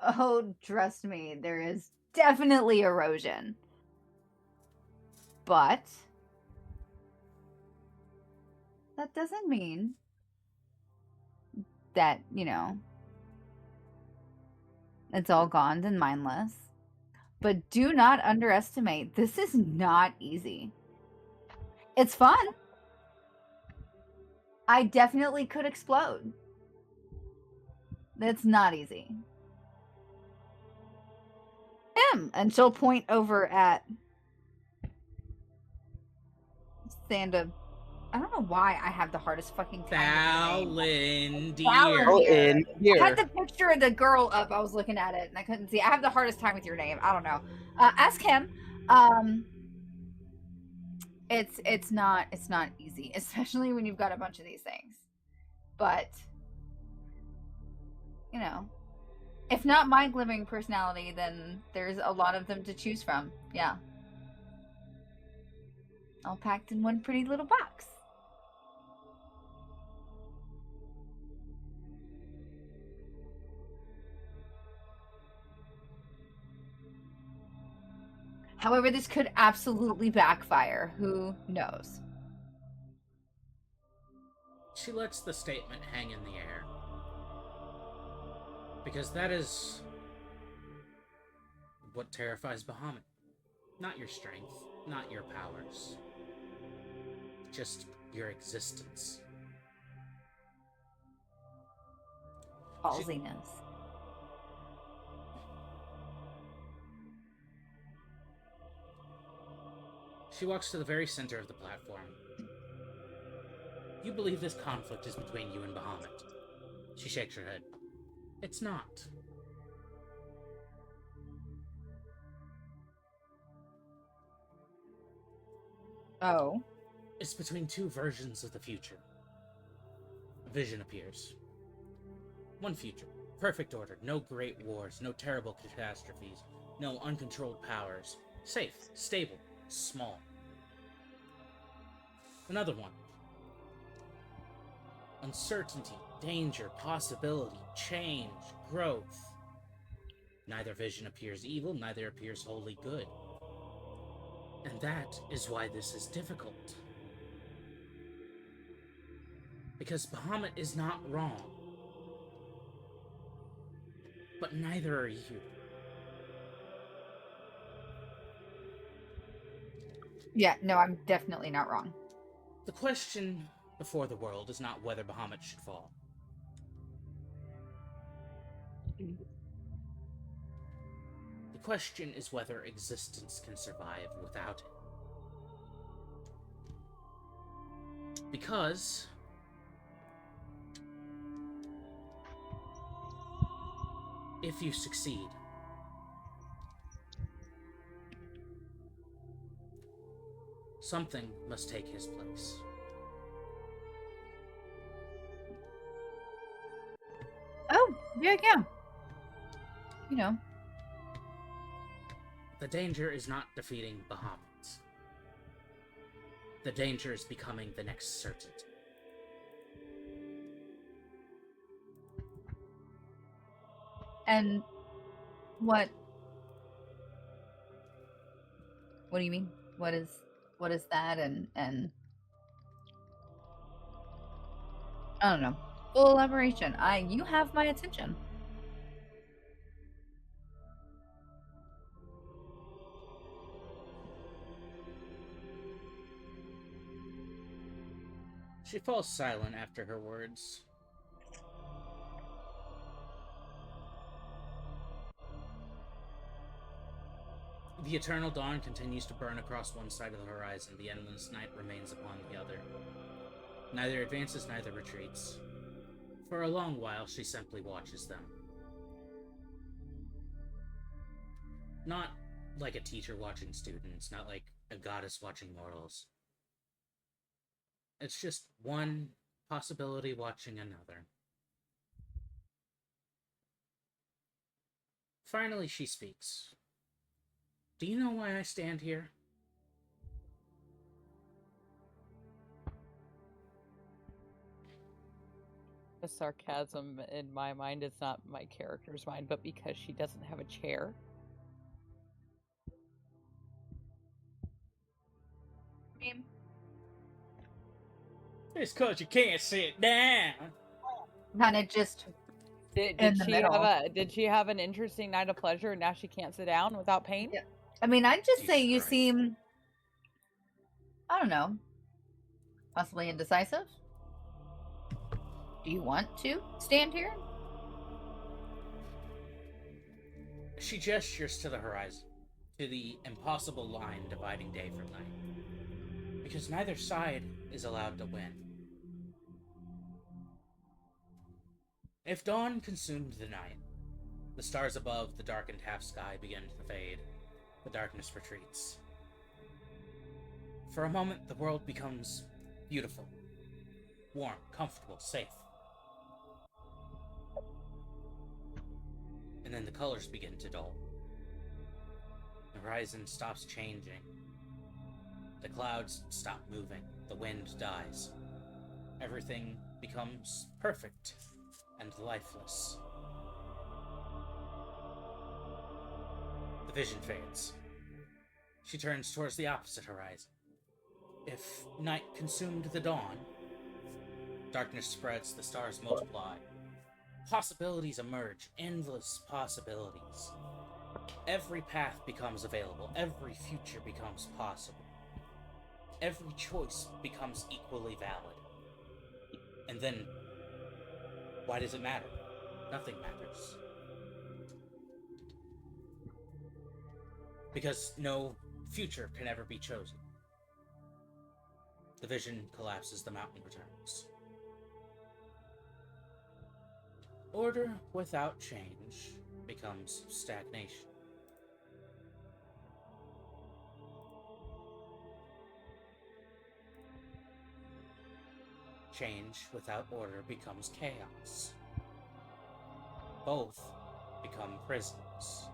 Speaker 1: Oh, trust me, there is definitely erosion. But that doesn't mean that, it's all gone and mindless. But do not underestimate, this is not easy. It's fun. I definitely could explode. That's not easy. Him! And she'll point over at Sanda. I don't know why I have the hardest fucking time with her name.
Speaker 2: Valindir.
Speaker 1: I had the picture of the girl up. I was looking at it and I couldn't see. I have the hardest time with your name. I don't know. Ask him. It's not easy, especially when you've got a bunch of these things. But if not my glimmering personality, then there's a lot of them to choose from. Yeah. All packed in one pretty little box. However, this could absolutely backfire. Who knows?
Speaker 2: She lets the statement hang in the air. Because that is what terrifies Bahamut. Not your strength, not your powers. Just your existence.
Speaker 1: Ballsiness.
Speaker 2: She walks to the very center of the platform. You believe this conflict is between you and Bahamut. She shakes her head. It's not.
Speaker 1: Oh.
Speaker 2: It's between two versions of the future. A vision appears. One future. Perfect order. No great wars. No terrible catastrophes. No uncontrolled powers. Safe. Stable. Small. Another one. Uncertainty. Danger. Possibility. Change. Growth. Neither vision appears evil. Neither appears wholly good. And that is why this is difficult. Because Bahamut is not wrong. But neither are you.
Speaker 1: Yeah, no, I'm definitely not wrong.
Speaker 2: The question before the world is not whether Bahamut should fall. The question is whether existence can survive without it. Because if you succeed, something must take his place.
Speaker 1: Oh, yeah. You know.
Speaker 2: The danger is not defeating Bahamut. The danger is becoming the next certainty.
Speaker 1: And what do you mean? What is that and I don't know. Full elaboration. You have my attention.
Speaker 2: She falls silent after her words. The eternal dawn continues to burn across one side of the horizon. The endless night remains upon the other. Neither advances, neither retreats. For a long while, she simply watches them. Not like a teacher watching students, not like a goddess watching mortals. It's just one possibility watching another. Finally, she speaks. Do you know why I stand here?
Speaker 5: The sarcasm in my mind is not my character's mind, but because she doesn't have a chair.
Speaker 2: It's cause you can't sit down.
Speaker 1: Kind of just in the middle.
Speaker 5: Did she have an interesting night of pleasure and now she can't sit down without pain?
Speaker 1: Yeah. I mean, I'd just say you
Speaker 2: Christ.
Speaker 1: seem, I don't know, possibly indecisive. Do you want to stand here?
Speaker 2: She gestures to the horizon, to the impossible line dividing day from night. Because neither side is allowed to win. If dawn consumed the night, the stars above the darkened half-sky begin to fade. The darkness retreats. For a moment, the world becomes beautiful, warm, comfortable, safe. And then the colors begin to dull. The horizon stops changing. The clouds stop moving. The wind dies. Everything becomes perfect and lifeless. The vision fades. She turns towards the opposite horizon. If night consumed the dawn, darkness spreads, the stars multiply. Possibilities emerge, endless possibilities. Every path becomes available, every future becomes possible. Every choice becomes equally valid. And then, why does it matter? Nothing matters. Because no future can ever be chosen. The vision collapses, the mountain returns. Order without change becomes stagnation. Change without order becomes chaos. Both become prisons.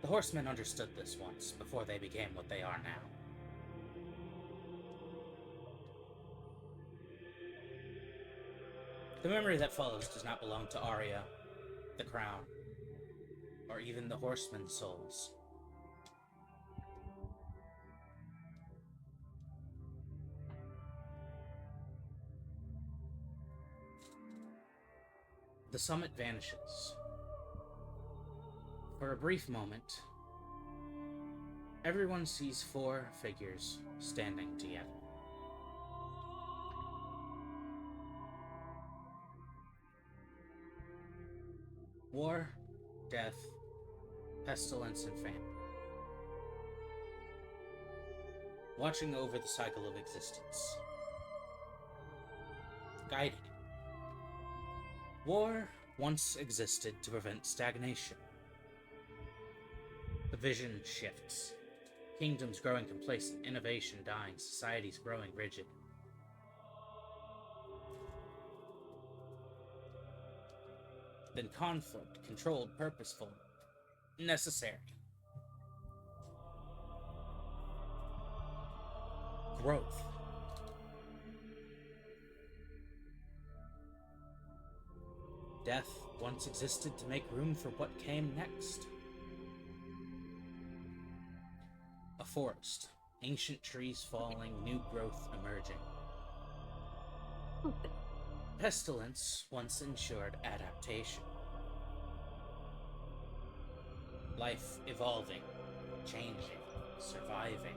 Speaker 2: The horsemen understood this once, before they became what they are now. The memory that follows does not belong to Aria, the crown, or even the horsemen's souls. The summit vanishes. For a brief moment, everyone sees four figures standing together. War, death, pestilence, and famine. Watching over the cycle of existence. Guiding it. War once existed to prevent stagnation. The vision shifts. Kingdoms growing complacent, innovation dying, societies growing rigid. Then conflict, controlled, purposeful, necessary. Growth. Death once existed to make room for what came next. A forest, ancient trees falling, new growth emerging. Pestilence once ensured adaptation. Life evolving, changing, surviving.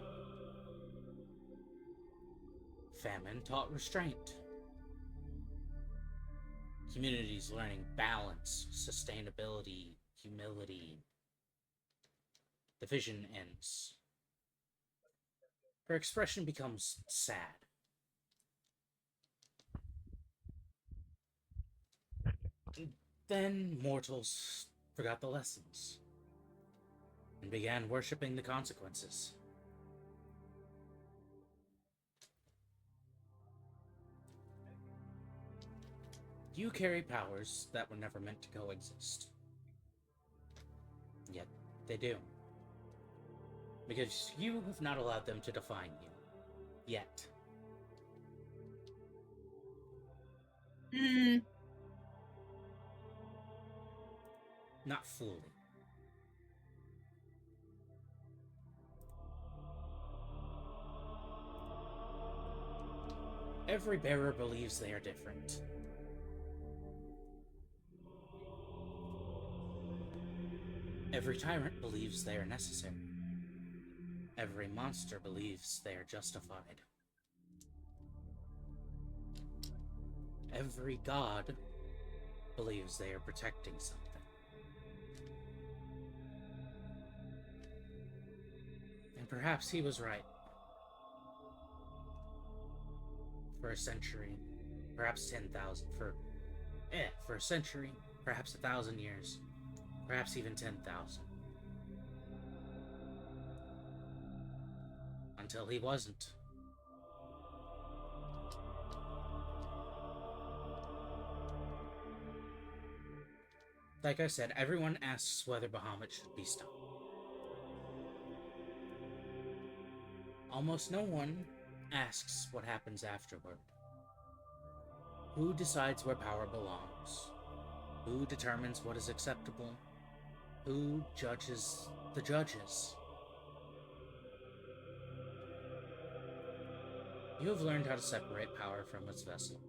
Speaker 2: Famine taught restraint. Communities learning balance, sustainability, humility. The vision ends. Her expression becomes sad. Then mortals forgot the lessons and began worshipping the consequences. You carry powers that were never meant to coexist. Yet they do. Because you have not allowed them to define you. Yet. Not fully. Every bearer believes they are different. Every tyrant believes they are necessary. Every monster believes they are justified. Every god believes they are protecting something. And perhaps he was right. For a century, perhaps 10,000, for a century, perhaps 1,000 years, perhaps even 10,000. Until he wasn't. Like I said, everyone asks whether Bahamut should be stopped. Almost no one asks what happens afterward. Who decides where power belongs? Who determines what is acceptable? Who judges the judges? You have learned how to separate power from its vessel.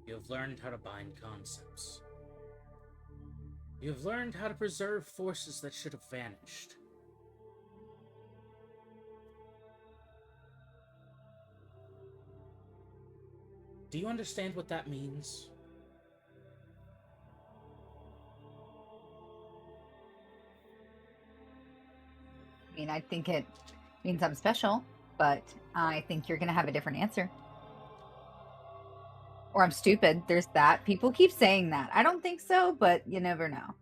Speaker 2: You have learned how to bind concepts. You have learned how to preserve forces that should have vanished. Do you understand what that means?
Speaker 1: I mean, I think it means I'm special, but I think you're going to have a different answer. Or I'm stupid. There's that. People keep saying that. I don't think so, but you never know.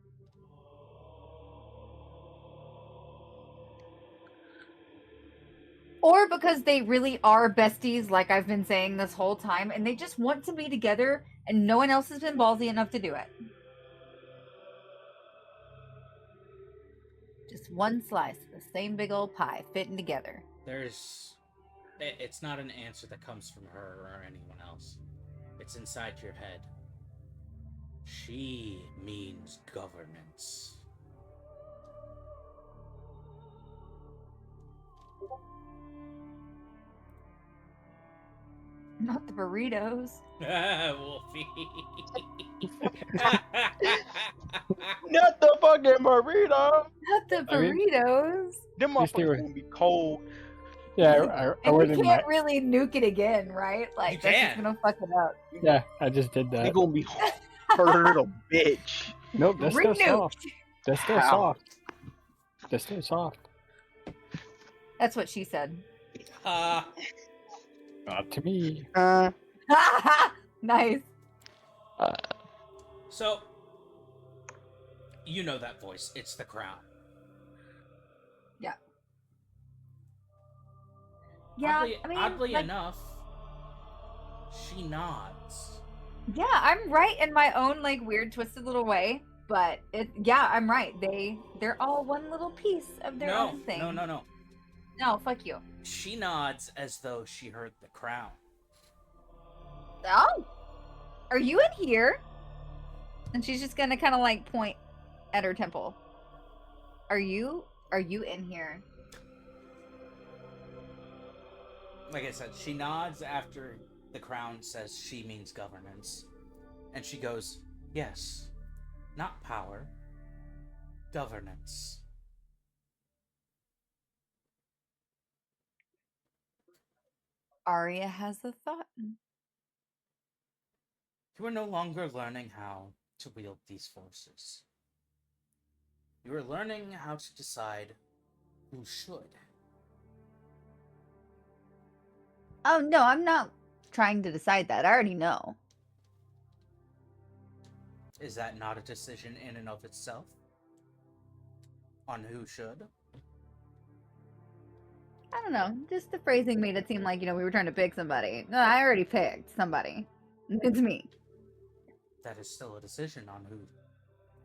Speaker 1: Or because they really are besties, like I've been saying this whole time, and they just want to be together, and no one else has been ballsy enough to do it. Just one slice of the same big old pie fitting together.
Speaker 2: It's not an answer that comes from her or anyone else. It's inside your head. She means governance.
Speaker 1: Not the burritos.
Speaker 2: Wolfie.
Speaker 3: Not the fucking burrito.
Speaker 1: Not the
Speaker 6: I mean-
Speaker 1: burritos.
Speaker 3: Them
Speaker 6: Yes, they
Speaker 3: motherfuckers
Speaker 6: were.
Speaker 3: gonna be cold.
Speaker 6: Yeah, I
Speaker 1: And
Speaker 6: wouldn't
Speaker 1: you
Speaker 6: mind.
Speaker 1: can't really nuke it again, right? Like,
Speaker 2: You
Speaker 1: that's just
Speaker 2: can.
Speaker 1: gonna fuck it up.
Speaker 6: Yeah, I just did
Speaker 3: They
Speaker 6: that.
Speaker 3: gonna be hurt a bitch.
Speaker 6: Nope, that's still
Speaker 1: Renuked.
Speaker 6: soft. That's still
Speaker 3: How?
Speaker 6: soft. That's still soft.
Speaker 1: That's what she said.
Speaker 6: Not to me.
Speaker 1: Nice.
Speaker 2: So, you know that voice. It's the crown.
Speaker 1: Yeah,
Speaker 2: Oddly
Speaker 1: like,
Speaker 2: enough, she nods.
Speaker 1: yeah, I'm right in my own like weird twisted little way, but yeah, I'm right. They're all one little piece of their own thing.
Speaker 2: No.
Speaker 1: No, fuck you.
Speaker 2: She nods as though she heard the crown.
Speaker 1: Oh, are you in here? And she's just gonna kind of like point at her temple. Are you in here?
Speaker 2: Like I said, she nods after the crown says she means governance. And she goes, yes, not power, governance.
Speaker 1: Aria has a thought.
Speaker 2: You are no longer learning how to wield these forces. You are learning how to decide who should.
Speaker 1: Oh no, I'm not trying to decide that. I already know.
Speaker 2: Is that not a decision in and of itself? On who should?
Speaker 1: I don't know. Just the phrasing made it seem like, we were trying to pick somebody. No, I already picked somebody. It's me.
Speaker 2: That is still a decision on who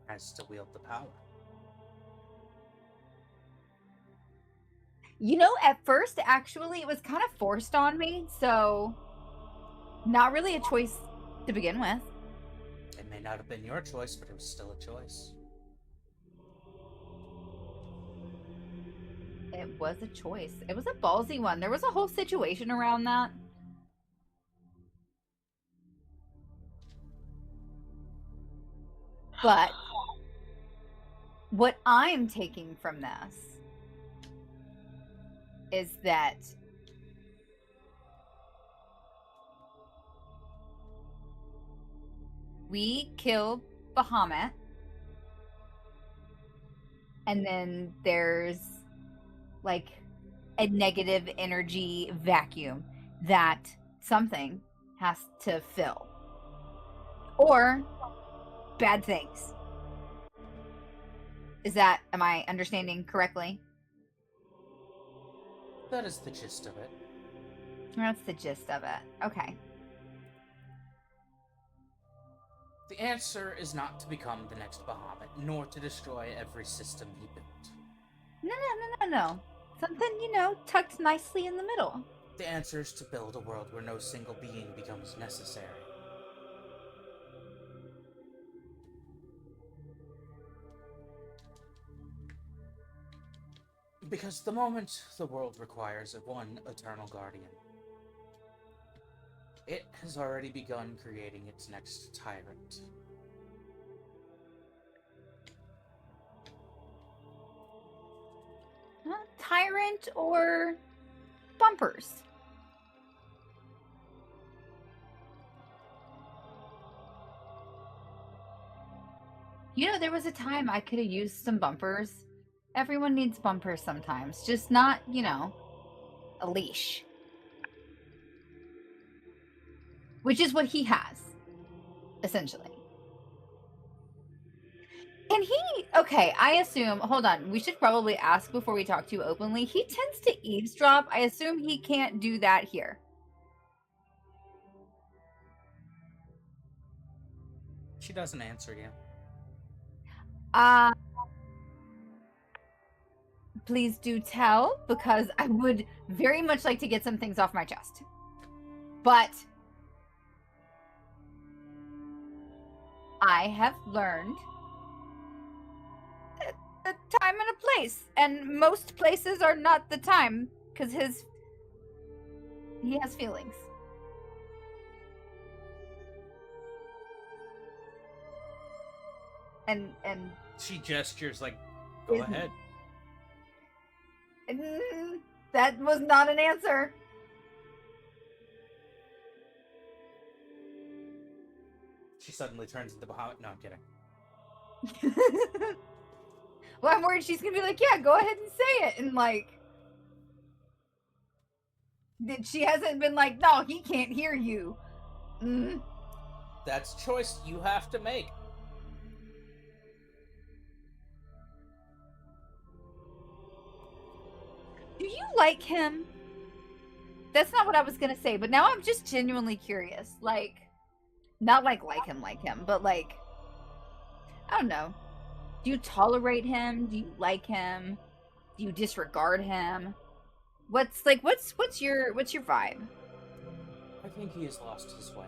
Speaker 2: has to wield the power.
Speaker 1: At first, actually, it was kind of forced on me, so not really a choice to begin with.
Speaker 2: It may not have been your choice, but it was still a choice.
Speaker 1: It was a choice. It was a ballsy one. There was a whole situation around that. But what I'm taking from this is that we killed Bahamut, and then there's like a negative energy vacuum that something has to fill. Or bad things. Am I understanding correctly?
Speaker 2: That is the gist of it.
Speaker 1: That's the gist of it. Okay.
Speaker 2: The answer is not to become the next Bahamut, nor to destroy every system he built.
Speaker 1: No. Something, tucked nicely in the middle.
Speaker 2: The answer is to build a world where no single being becomes necessary. Because the moment the world requires one eternal guardian, it has already begun creating its next tyrant.
Speaker 1: Tyrant or bumpers? You know, there was a time I could have used some bumpers. Everyone needs bumpers sometimes, just not, you know, a leash. Which is what he has, essentially. Can he? Okay, I assume. Hold on. We should probably ask before we talk too openly. He tends to eavesdrop. I assume he can't do that here.
Speaker 2: She doesn't answer you.
Speaker 1: Please do tell, because I would very much like to get some things off my chest. But I have learned a time and a place, and most places are not the time, because he has feelings. And
Speaker 2: She gestures like, go ahead.
Speaker 1: That was not an answer.
Speaker 2: She suddenly turns into Bahamut. No, I'm kidding.
Speaker 1: Well, I'm worried she's gonna be like, yeah, go ahead and say it, and like, she hasn't been like, no, he can't hear you.
Speaker 2: That's a choice you have to make.
Speaker 1: Do you like him? That's not what I was gonna say, but now I'm just genuinely curious. Like, not like him, but like, I don't know. Do you tolerate him? Do you like him? Do you disregard him? What's your vibe?
Speaker 2: I think he has lost his way.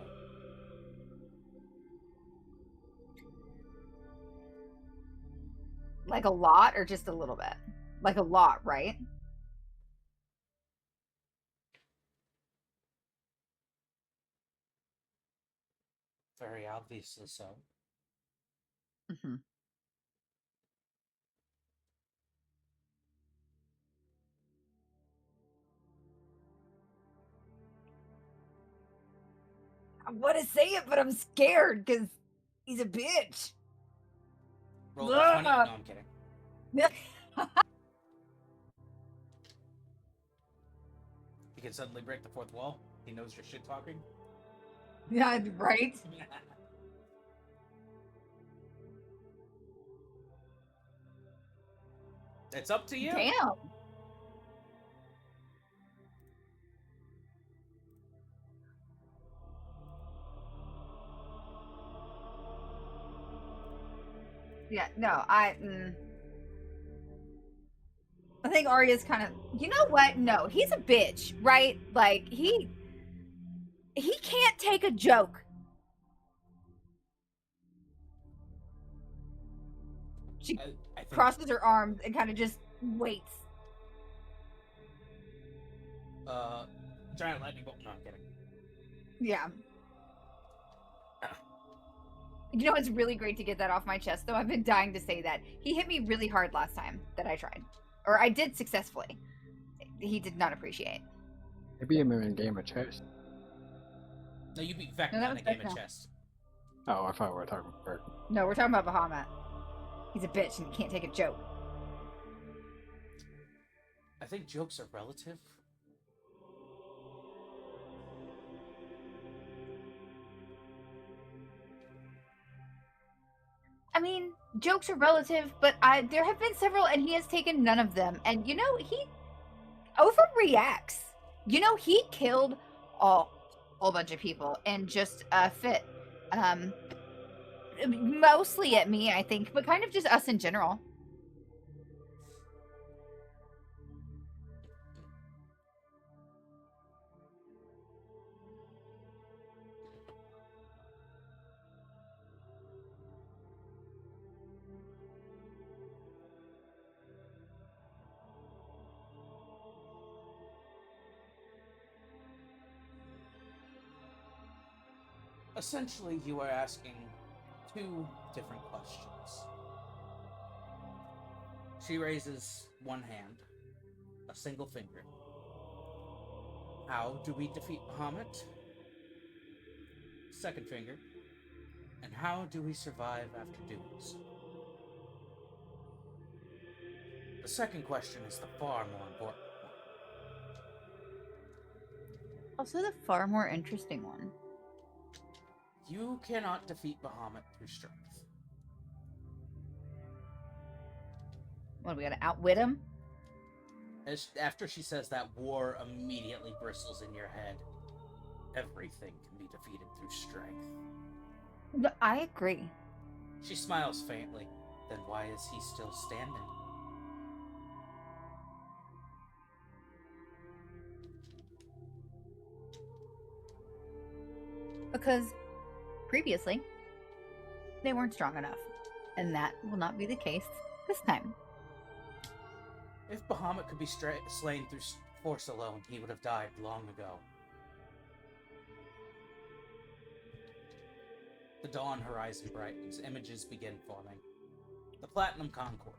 Speaker 1: Like a lot or just a little bit? Like a lot, right?
Speaker 2: Very obviously so.
Speaker 1: Mm-hmm. I want to say it, but I'm scared because he's a bitch.
Speaker 2: Roll the 20. No, I'm kidding. You can suddenly break the fourth wall. He knows you're shit talking.
Speaker 1: Yeah, right?
Speaker 2: It's up to you.
Speaker 1: Damn. Yeah, no, I think Aria's kind of, you know what? No, he's a bitch, right? Like, he can't take a joke. She
Speaker 2: I think
Speaker 1: crosses her arms and kind of just waits.
Speaker 2: Giant lightning bolt. No, I'm kidding.
Speaker 1: Yeah. You know, it's really great to get that off my chest, though. I've been dying to say that. He hit me really hard last time that I tried. Or I did successfully. He did not appreciate.
Speaker 6: Maybe I'm in a game of chess.
Speaker 2: No, you beat Vecna
Speaker 1: No, that
Speaker 2: in a
Speaker 1: was
Speaker 2: game
Speaker 1: Vecna.
Speaker 2: of chess.
Speaker 6: Oh, I thought we were talking about Bert.
Speaker 1: No, we're talking about Bahamut. He's a bitch and he can't take a joke.
Speaker 2: I think jokes are relative.
Speaker 1: I mean, jokes are relative, but there have been several, and he has taken none of them. And you know, he overreacts. You know, he killed a whole bunch of people in just a fit. Mostly at me, I think, but kind of just us in general.
Speaker 2: Essentially, you are asking two different questions. She raises one hand, a single finger. How do we defeat Bahamut? Second finger. And how do we survive after doing so? The second question is the far more important one.
Speaker 1: Also, the far more interesting one.
Speaker 2: You cannot defeat Bahamut through strength.
Speaker 1: What, we gotta outwit him?
Speaker 2: After she says that, war immediately bristles in your head. Everything can be defeated through strength.
Speaker 1: I agree.
Speaker 2: She smiles faintly. Then why is he still standing?
Speaker 1: Because previously, they weren't strong enough. And that will not be the case this time.
Speaker 2: If Bahamut could be slain through force alone, he would have died long ago. The dawn horizon brightens, images begin forming. The Platinum Concord.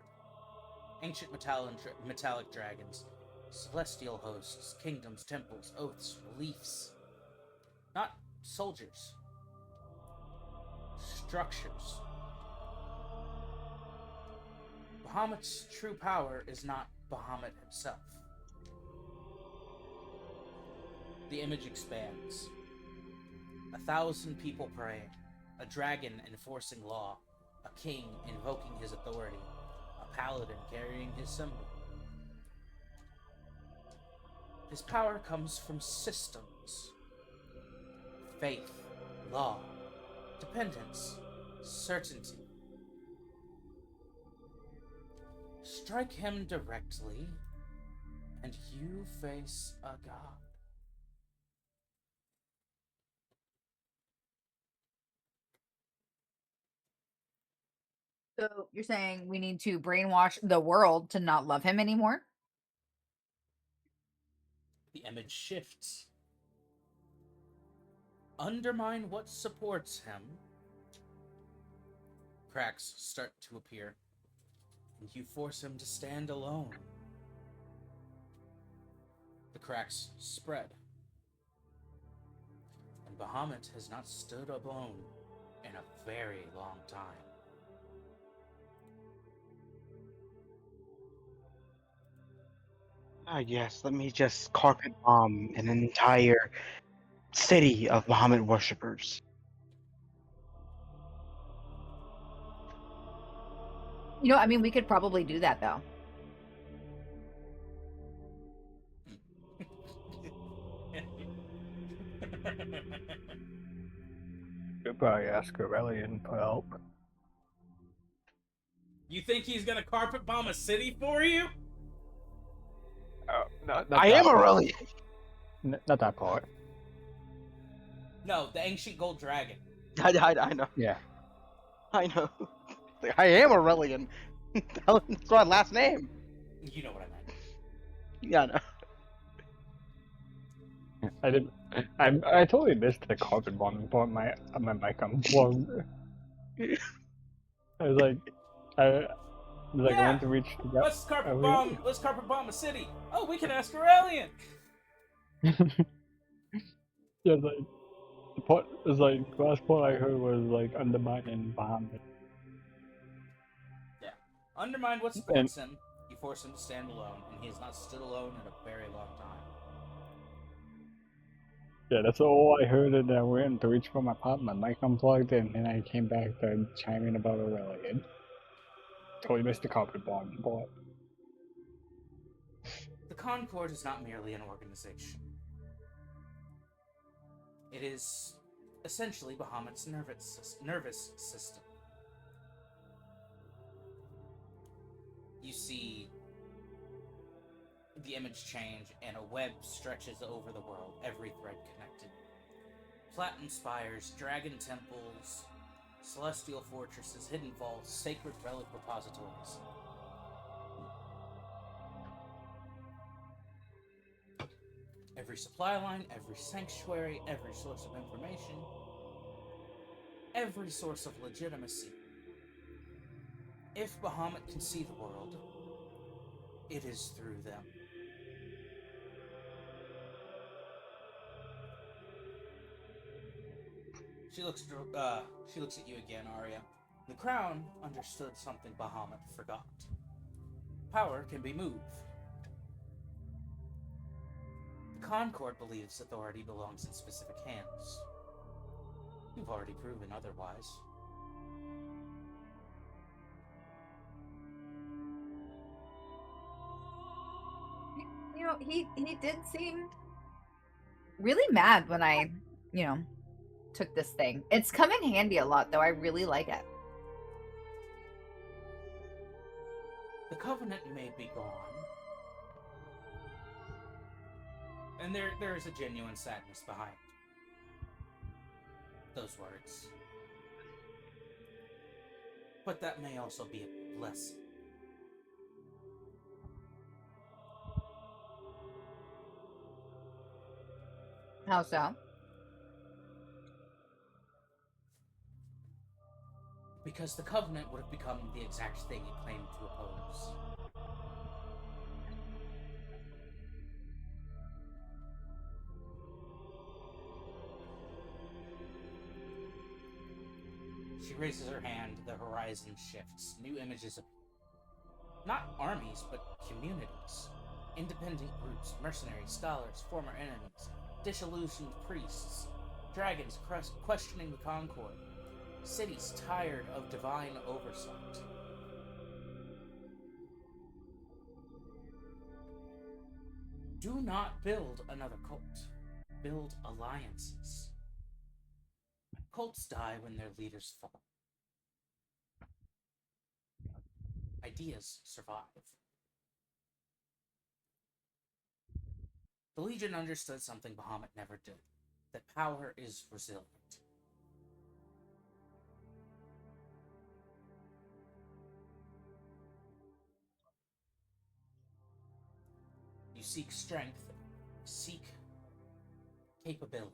Speaker 2: Ancient metallic dragons, celestial hosts, kingdoms, temples, oaths, reliefs. Not soldiers. Structures. Bahamut's true power is not Bahamut himself. The image expands. 1,000 people praying, a dragon enforcing law, a king invoking his authority, a paladin carrying his symbol. His power comes from systems. Faith, law, dependence, certainty. Strike him directly, and you face a god.
Speaker 1: So you're saying we need to brainwash the world to not love him anymore?
Speaker 2: The image shifts. Undermine what supports him. Cracks start to appear, and you force him to stand alone. The cracks spread, and Bahamut has not stood alone in a very long time.
Speaker 3: Yes, let me just carpet bomb an entire city of Bahamut worshippers.
Speaker 1: You know, I mean, we could probably do that, though.
Speaker 6: Could probably ask Aurelian for help.
Speaker 2: You think he's gonna carpet bomb a city for you?
Speaker 6: Oh, not
Speaker 3: I
Speaker 6: that
Speaker 3: am
Speaker 6: part.
Speaker 3: Aurelian!
Speaker 6: Not that part.
Speaker 2: No, the ancient gold dragon.
Speaker 3: I know.
Speaker 6: Yeah.
Speaker 3: I know. I am Aurelian. That's my last name.
Speaker 2: You know what I meant.
Speaker 3: Yeah, I know.
Speaker 6: I did. I totally missed the carpet bomb part. My mic unplugged. I was like, I went to reach.
Speaker 2: Let's carpet bomb a city. Oh, we can ask Aurelian.
Speaker 6: Yeah, like the part was like the last part I heard was like undermining Bahamut.
Speaker 2: Yeah. Undermine what supports him. You force him to stand alone, and he has not stood alone in a very long time.
Speaker 6: Yeah, that's all I heard, and I went to reach for my pop, my mic unplugged, and then I came back to chime in about Aurelian. Totally missed the carpet bomb part.
Speaker 2: The Concord is not merely an organization. It is essentially Bahamut's nervous system. You see the image change, and a web stretches over the world, every thread connected. Platinum spires, dragon temples, celestial fortresses, hidden vaults, sacred relic repositories. Every supply line, every sanctuary, every source of information, every source of legitimacy. If Bahamut can see the world, it is through them. She looks at you again, Aria. The crown understood something Bahamut forgot. Power can be moved. The Concord believes authority belongs in specific hands. You've already proven otherwise.
Speaker 1: You know, he did seem really mad when I, took this thing. It's come in handy a lot, though. I really like it.
Speaker 2: The Covenant may be gone. And there is a genuine sadness behind those words. But that may also be a blessing.
Speaker 1: How so?
Speaker 2: Because the Covenant would have become the exact thing it claimed to oppose. She raises her hand, the horizon shifts, new images appear. Not armies, but communities. Independent groups, mercenaries, scholars, former enemies, disillusioned priests, dragons questioning the Concord, cities tired of divine oversight. Do not build another cult. Build alliances. Cults die when their leaders fall. Ideas survive. The Legion understood something Bahamut never did, that power is resilient. You seek strength, seek capability.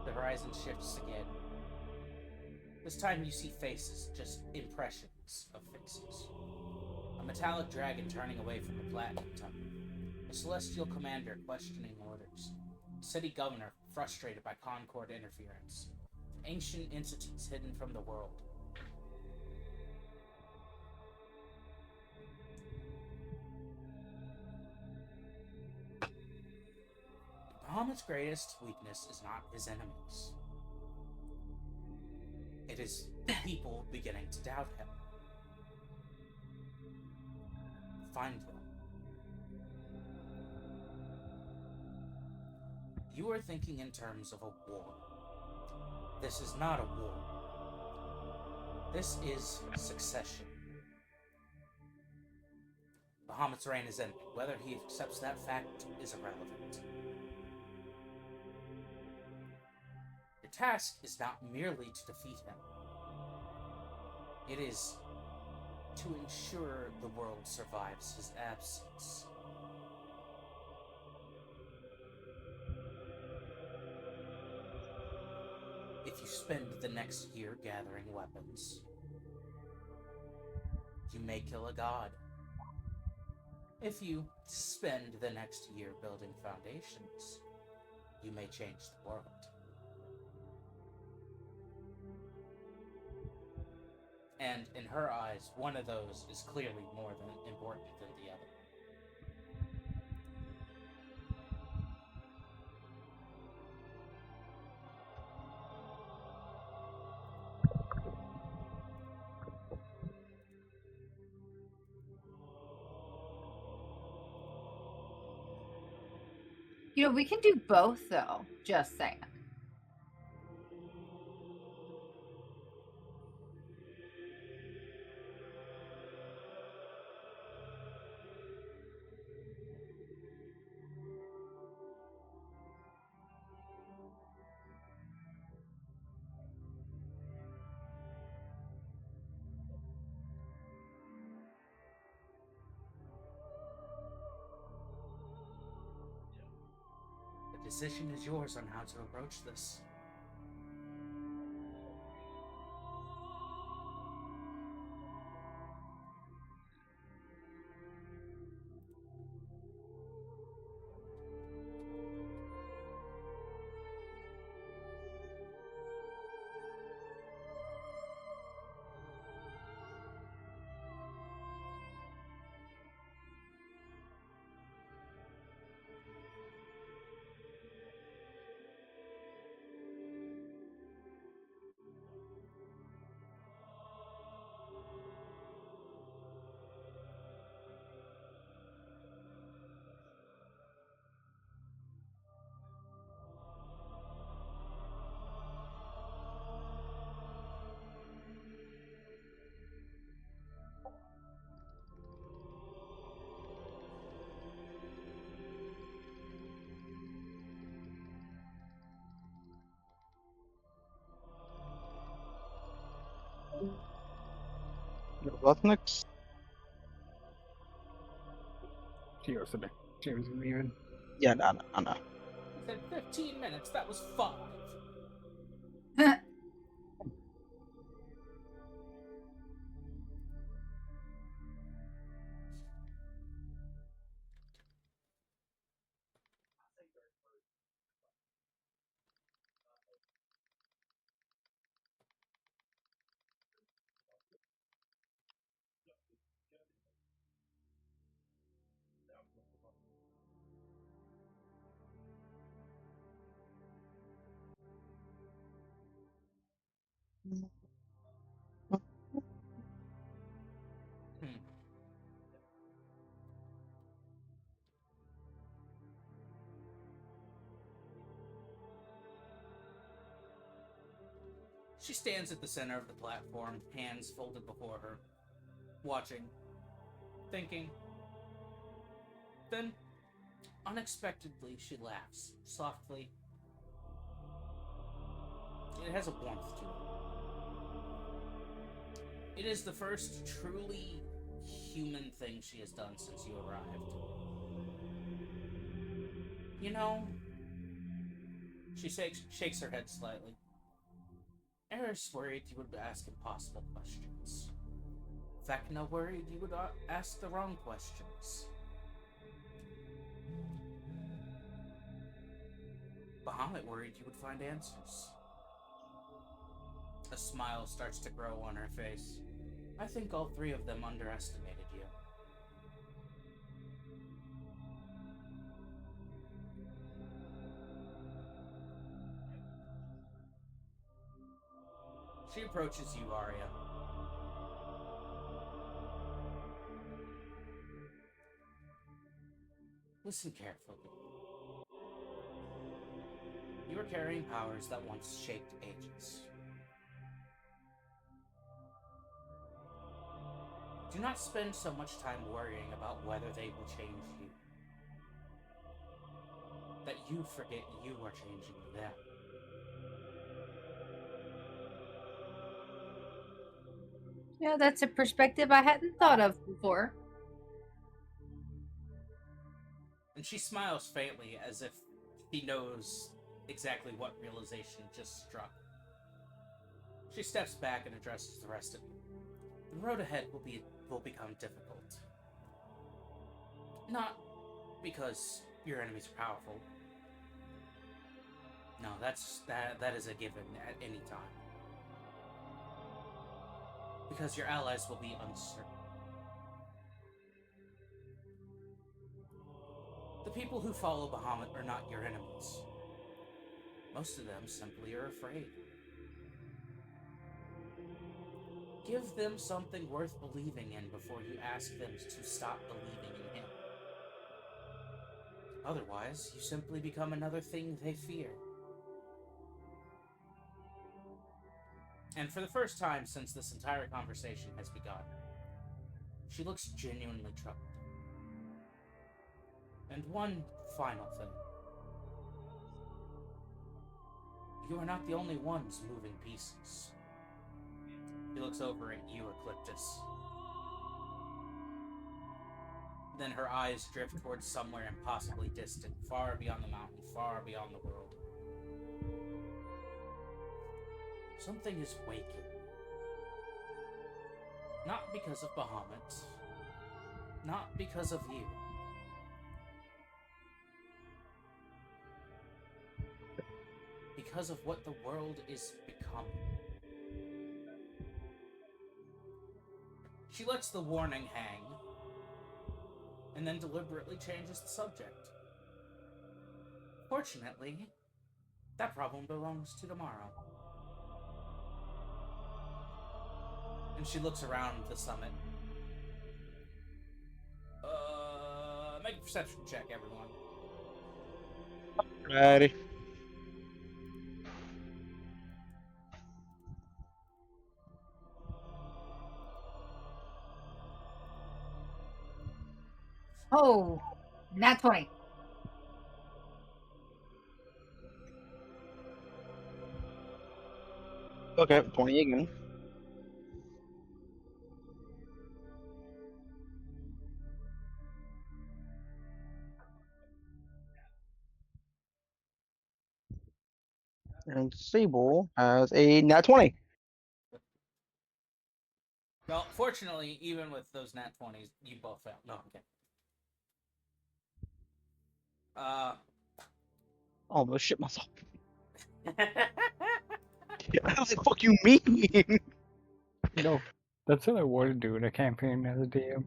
Speaker 2: The horizon shifts again. This time you see faces, just impressions of faces. A metallic dragon turning away from the platinum temple. A celestial commander questioning orders. A city governor frustrated by Concord interference. Ancient entities hidden from the world. Bahamut's greatest weakness is not his enemies. It is people beginning to doubt him. Find them. You are thinking in terms of a war. This is not a war. This is succession. Bahamut's reign is ending. Whether he accepts that fact is irrelevant. Your task is not merely to defeat him. It is to ensure the world survives his absence. If you spend the next year gathering weapons, you may kill a god. If you spend the next year building foundations, you may change the world. And in her eyes, one of those is clearly more important than the other.
Speaker 1: We can do both, though. Just saying.
Speaker 2: decision is yours on how to approach this.
Speaker 3: What next?
Speaker 6: She was there. She was leaving.
Speaker 3: Yeah, no.
Speaker 2: He said 15 minutes, that was 5. Hmm. She stands at the center of the platform, hands folded before her, watching, thinking. Then, unexpectedly, she laughs, softly. It has a warmth to it. It is the first truly human thing she has done since you arrived. You know, she shakes her head slightly. Eris worried you would ask impossible questions. Vecna worried you would ask the wrong questions. Bahamut worried you would find answers. A smile starts to grow on her face. I think all 3 of them underestimated you. She approaches you, Aria. Listen carefully. You are carrying powers that once shaped ages. Do not spend so much time worrying about whether they will change you, that you forget you are changing them.
Speaker 1: Yeah, that's a perspective I hadn't thought of before.
Speaker 2: And she smiles faintly as if she knows exactly what realization just struck. She steps back and addresses the rest of you. The road ahead will become difficult. Not because your enemies are powerful. No, that is a given at any time. Because your allies will be uncertain. The people who follow Bahamut are not your enemies. Most of them simply are afraid. Give them something worth believing in before you ask them to stop believing in him. Otherwise, you simply become another thing they fear. And for the first time since this entire conversation has begun, she looks genuinely troubled. And one final thing. You are not the only ones moving pieces. He looks over at you, Ecliptus. Then her eyes drift towards somewhere impossibly distant, far beyond the mountain, far beyond the world. Something is waking. Not because of Bahamut. Not because of you. Because of what the world is becoming. She lets the warning hang, and then deliberately changes the subject. Fortunately, that problem belongs to tomorrow. And she looks around the summit. Make a perception check, everyone.
Speaker 3: Ready.
Speaker 1: Oh, nat 20.
Speaker 3: Okay, 20 again. And Sable has a nat 20.
Speaker 2: Well, fortunately, even with those nat 20s, you both failed. No, okay.
Speaker 3: Oh, I'm gonna shit myself. I was like, fuck you mean?
Speaker 6: You know, that's what I want to do in a campaign as a DM,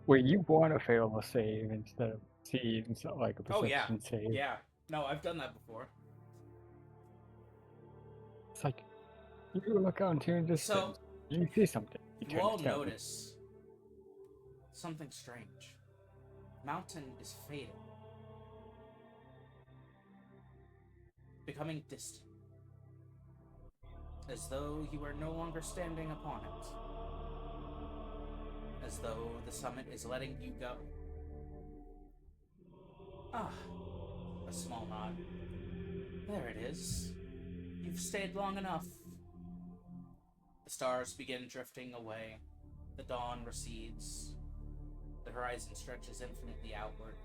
Speaker 6: where you want to fail a save instead of see instead like a
Speaker 2: Oh, yeah.
Speaker 6: perception save.
Speaker 2: Yeah. No, I've done that before.
Speaker 6: It's like you look out into your distance, you see something, you
Speaker 2: You
Speaker 6: turn
Speaker 2: all
Speaker 6: to stone.
Speaker 2: notice something strange. Mountain is fading. Becoming distant. As though you are no longer standing upon it. As though the summit is letting you go. Ah, a small nod. There it is. You've stayed long enough. The stars begin drifting away. The dawn recedes. The horizon stretches infinitely outward.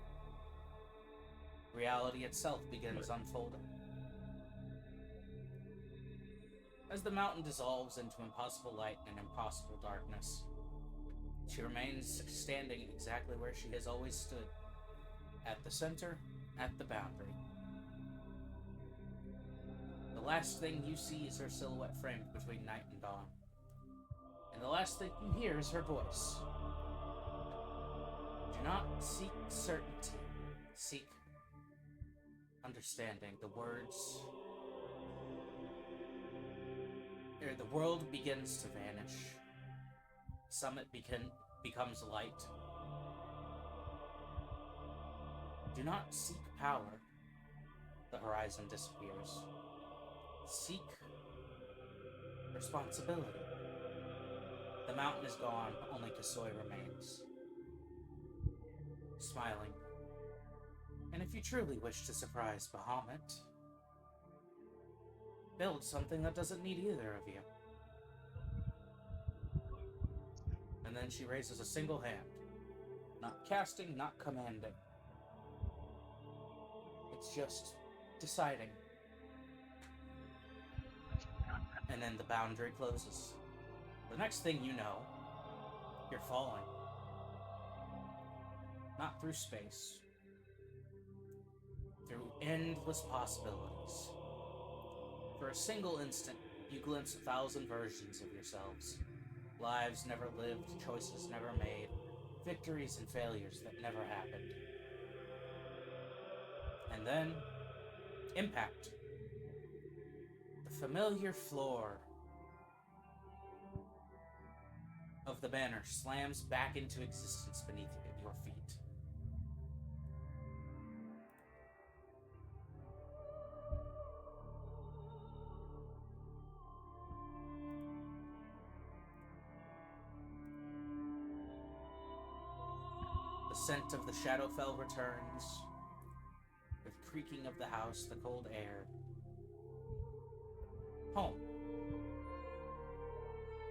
Speaker 2: Reality itself begins unfolding. As the mountain dissolves into impossible light and impossible darkness, she remains standing exactly where she has always stood. At the center, at the boundary. The last thing you see is her silhouette framed between night and dawn. And the last thing you hear is her voice. Do not seek certainty. Seek understanding. The world begins to vanish. Summit becomes light. Do not seek power. The horizon disappears. Seek responsibility. The mountain is gone, only Kesoi remains. Smiling. And if you truly wish to surprise Bahamut, build something that doesn't need either of you. And then she raises a single hand. Not casting, not commanding. It's just deciding. And then the boundary closes. The next thing you know, you're falling. Not through space. Through endless possibilities. For a single instant, you glimpse 1,000 versions of yourselves. Lives never lived, choices never made, victories and failures that never happened. And then, impact. The familiar floor of the banner slams back into existence beneath your feet. The scent of the Shadowfell returns, with creaking of the house, the cold air. Home.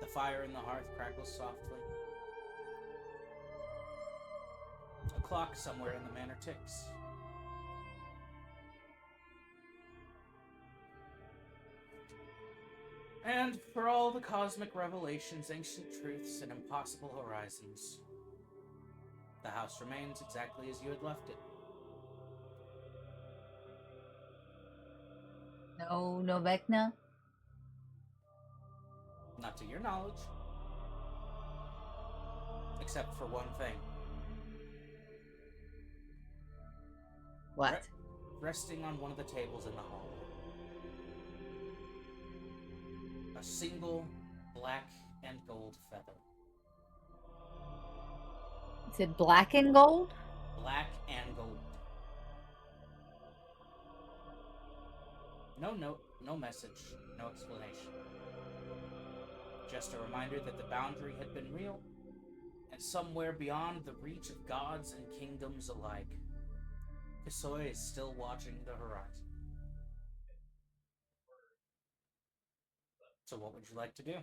Speaker 2: The fire in the hearth crackles softly. clock somewhere in the manor ticks. And for all the cosmic revelations, ancient truths, and impossible horizons, the house remains exactly as you had left it.
Speaker 1: No Vecna?
Speaker 2: Not to your knowledge. Except for one thing.
Speaker 1: What?
Speaker 2: Resting on one of the tables in the hallway. A single black and gold feather.
Speaker 1: Is it black and gold?
Speaker 2: Black and gold. No note, no message, no explanation. Just a reminder that the boundary had been real, and somewhere beyond the reach of gods and kingdoms alike, Kesoi is still watching the horizon. So what would you like to do?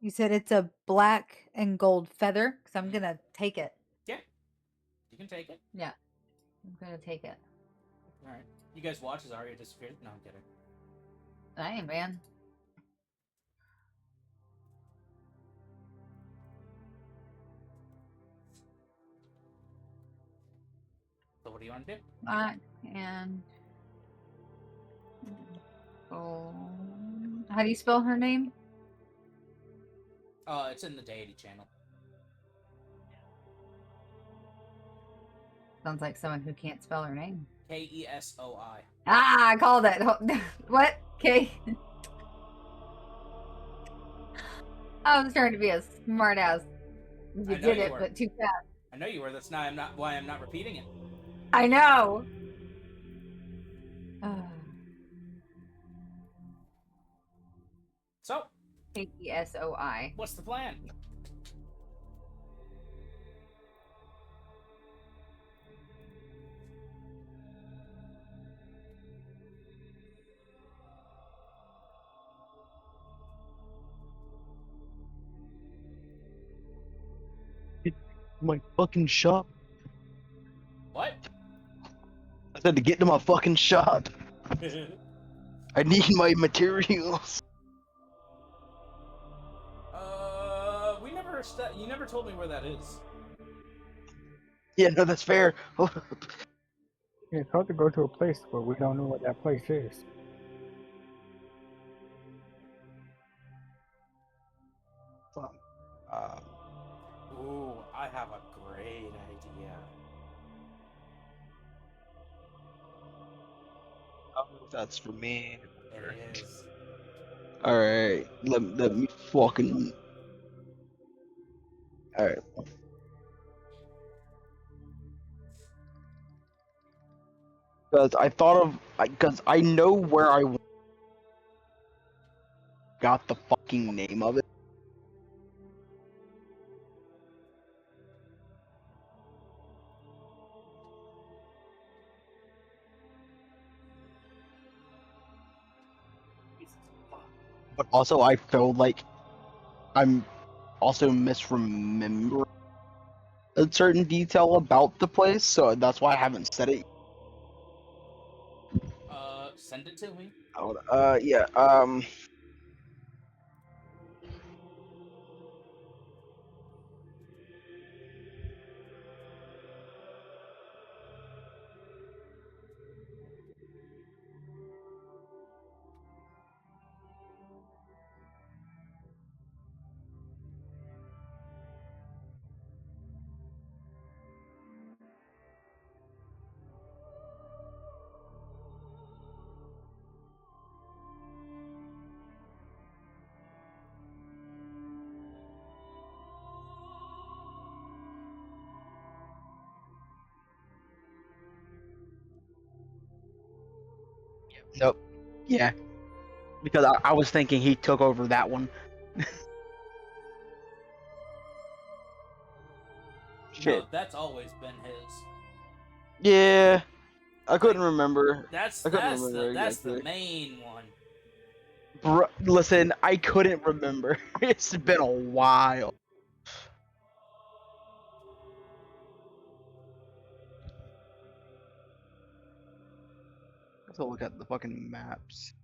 Speaker 1: You said it's a black and gold feather, because I'm gonna take it.
Speaker 2: Yeah, you can take it.
Speaker 1: Yeah, I'm gonna take it.
Speaker 2: Alright. You guys watch as Aria disappeared? No, I'm kidding.
Speaker 1: I am, man.
Speaker 2: So what do you want to do?
Speaker 1: And how do you spell her name?
Speaker 2: It's in the deity channel.
Speaker 1: Sounds like someone who can't spell her name.
Speaker 2: Kesoi.
Speaker 1: Ah, I called it. What? Okay. I was trying to be a smart ass. You did it, but too fast.
Speaker 2: I know you were. That's not. Why I'm not repeating it.
Speaker 1: I know.
Speaker 2: So.
Speaker 1: Kesoi.
Speaker 2: What's the plan?
Speaker 3: My fucking shop.
Speaker 2: What?
Speaker 3: I said to get to my fucking shop. I need my materials.
Speaker 2: We never. You never told me where that is.
Speaker 3: Yeah, no, that's fair.
Speaker 6: It's hard to go to a place where we don't know what that place is.
Speaker 2: Ooh, I have a great idea.
Speaker 3: Oh, that's for me.
Speaker 2: It is.
Speaker 3: Alright, let me fucking. Alright. Because I thought of. Because I know where I got the fucking name of it. But also, I feel like I'm also misremembering a certain detail about the place, so that's why I haven't said it.
Speaker 2: Send it to me.
Speaker 3: Yeah, nope. Yeah. Because I was thinking he took over that one. Shit.
Speaker 2: No, that's always been his.
Speaker 3: Yeah. I couldn't remember.
Speaker 2: That's
Speaker 3: I couldn't remember
Speaker 2: that's
Speaker 3: exactly.
Speaker 2: the main one.
Speaker 3: Listen, I couldn't remember. It's been a while. Let's look at the fucking maps.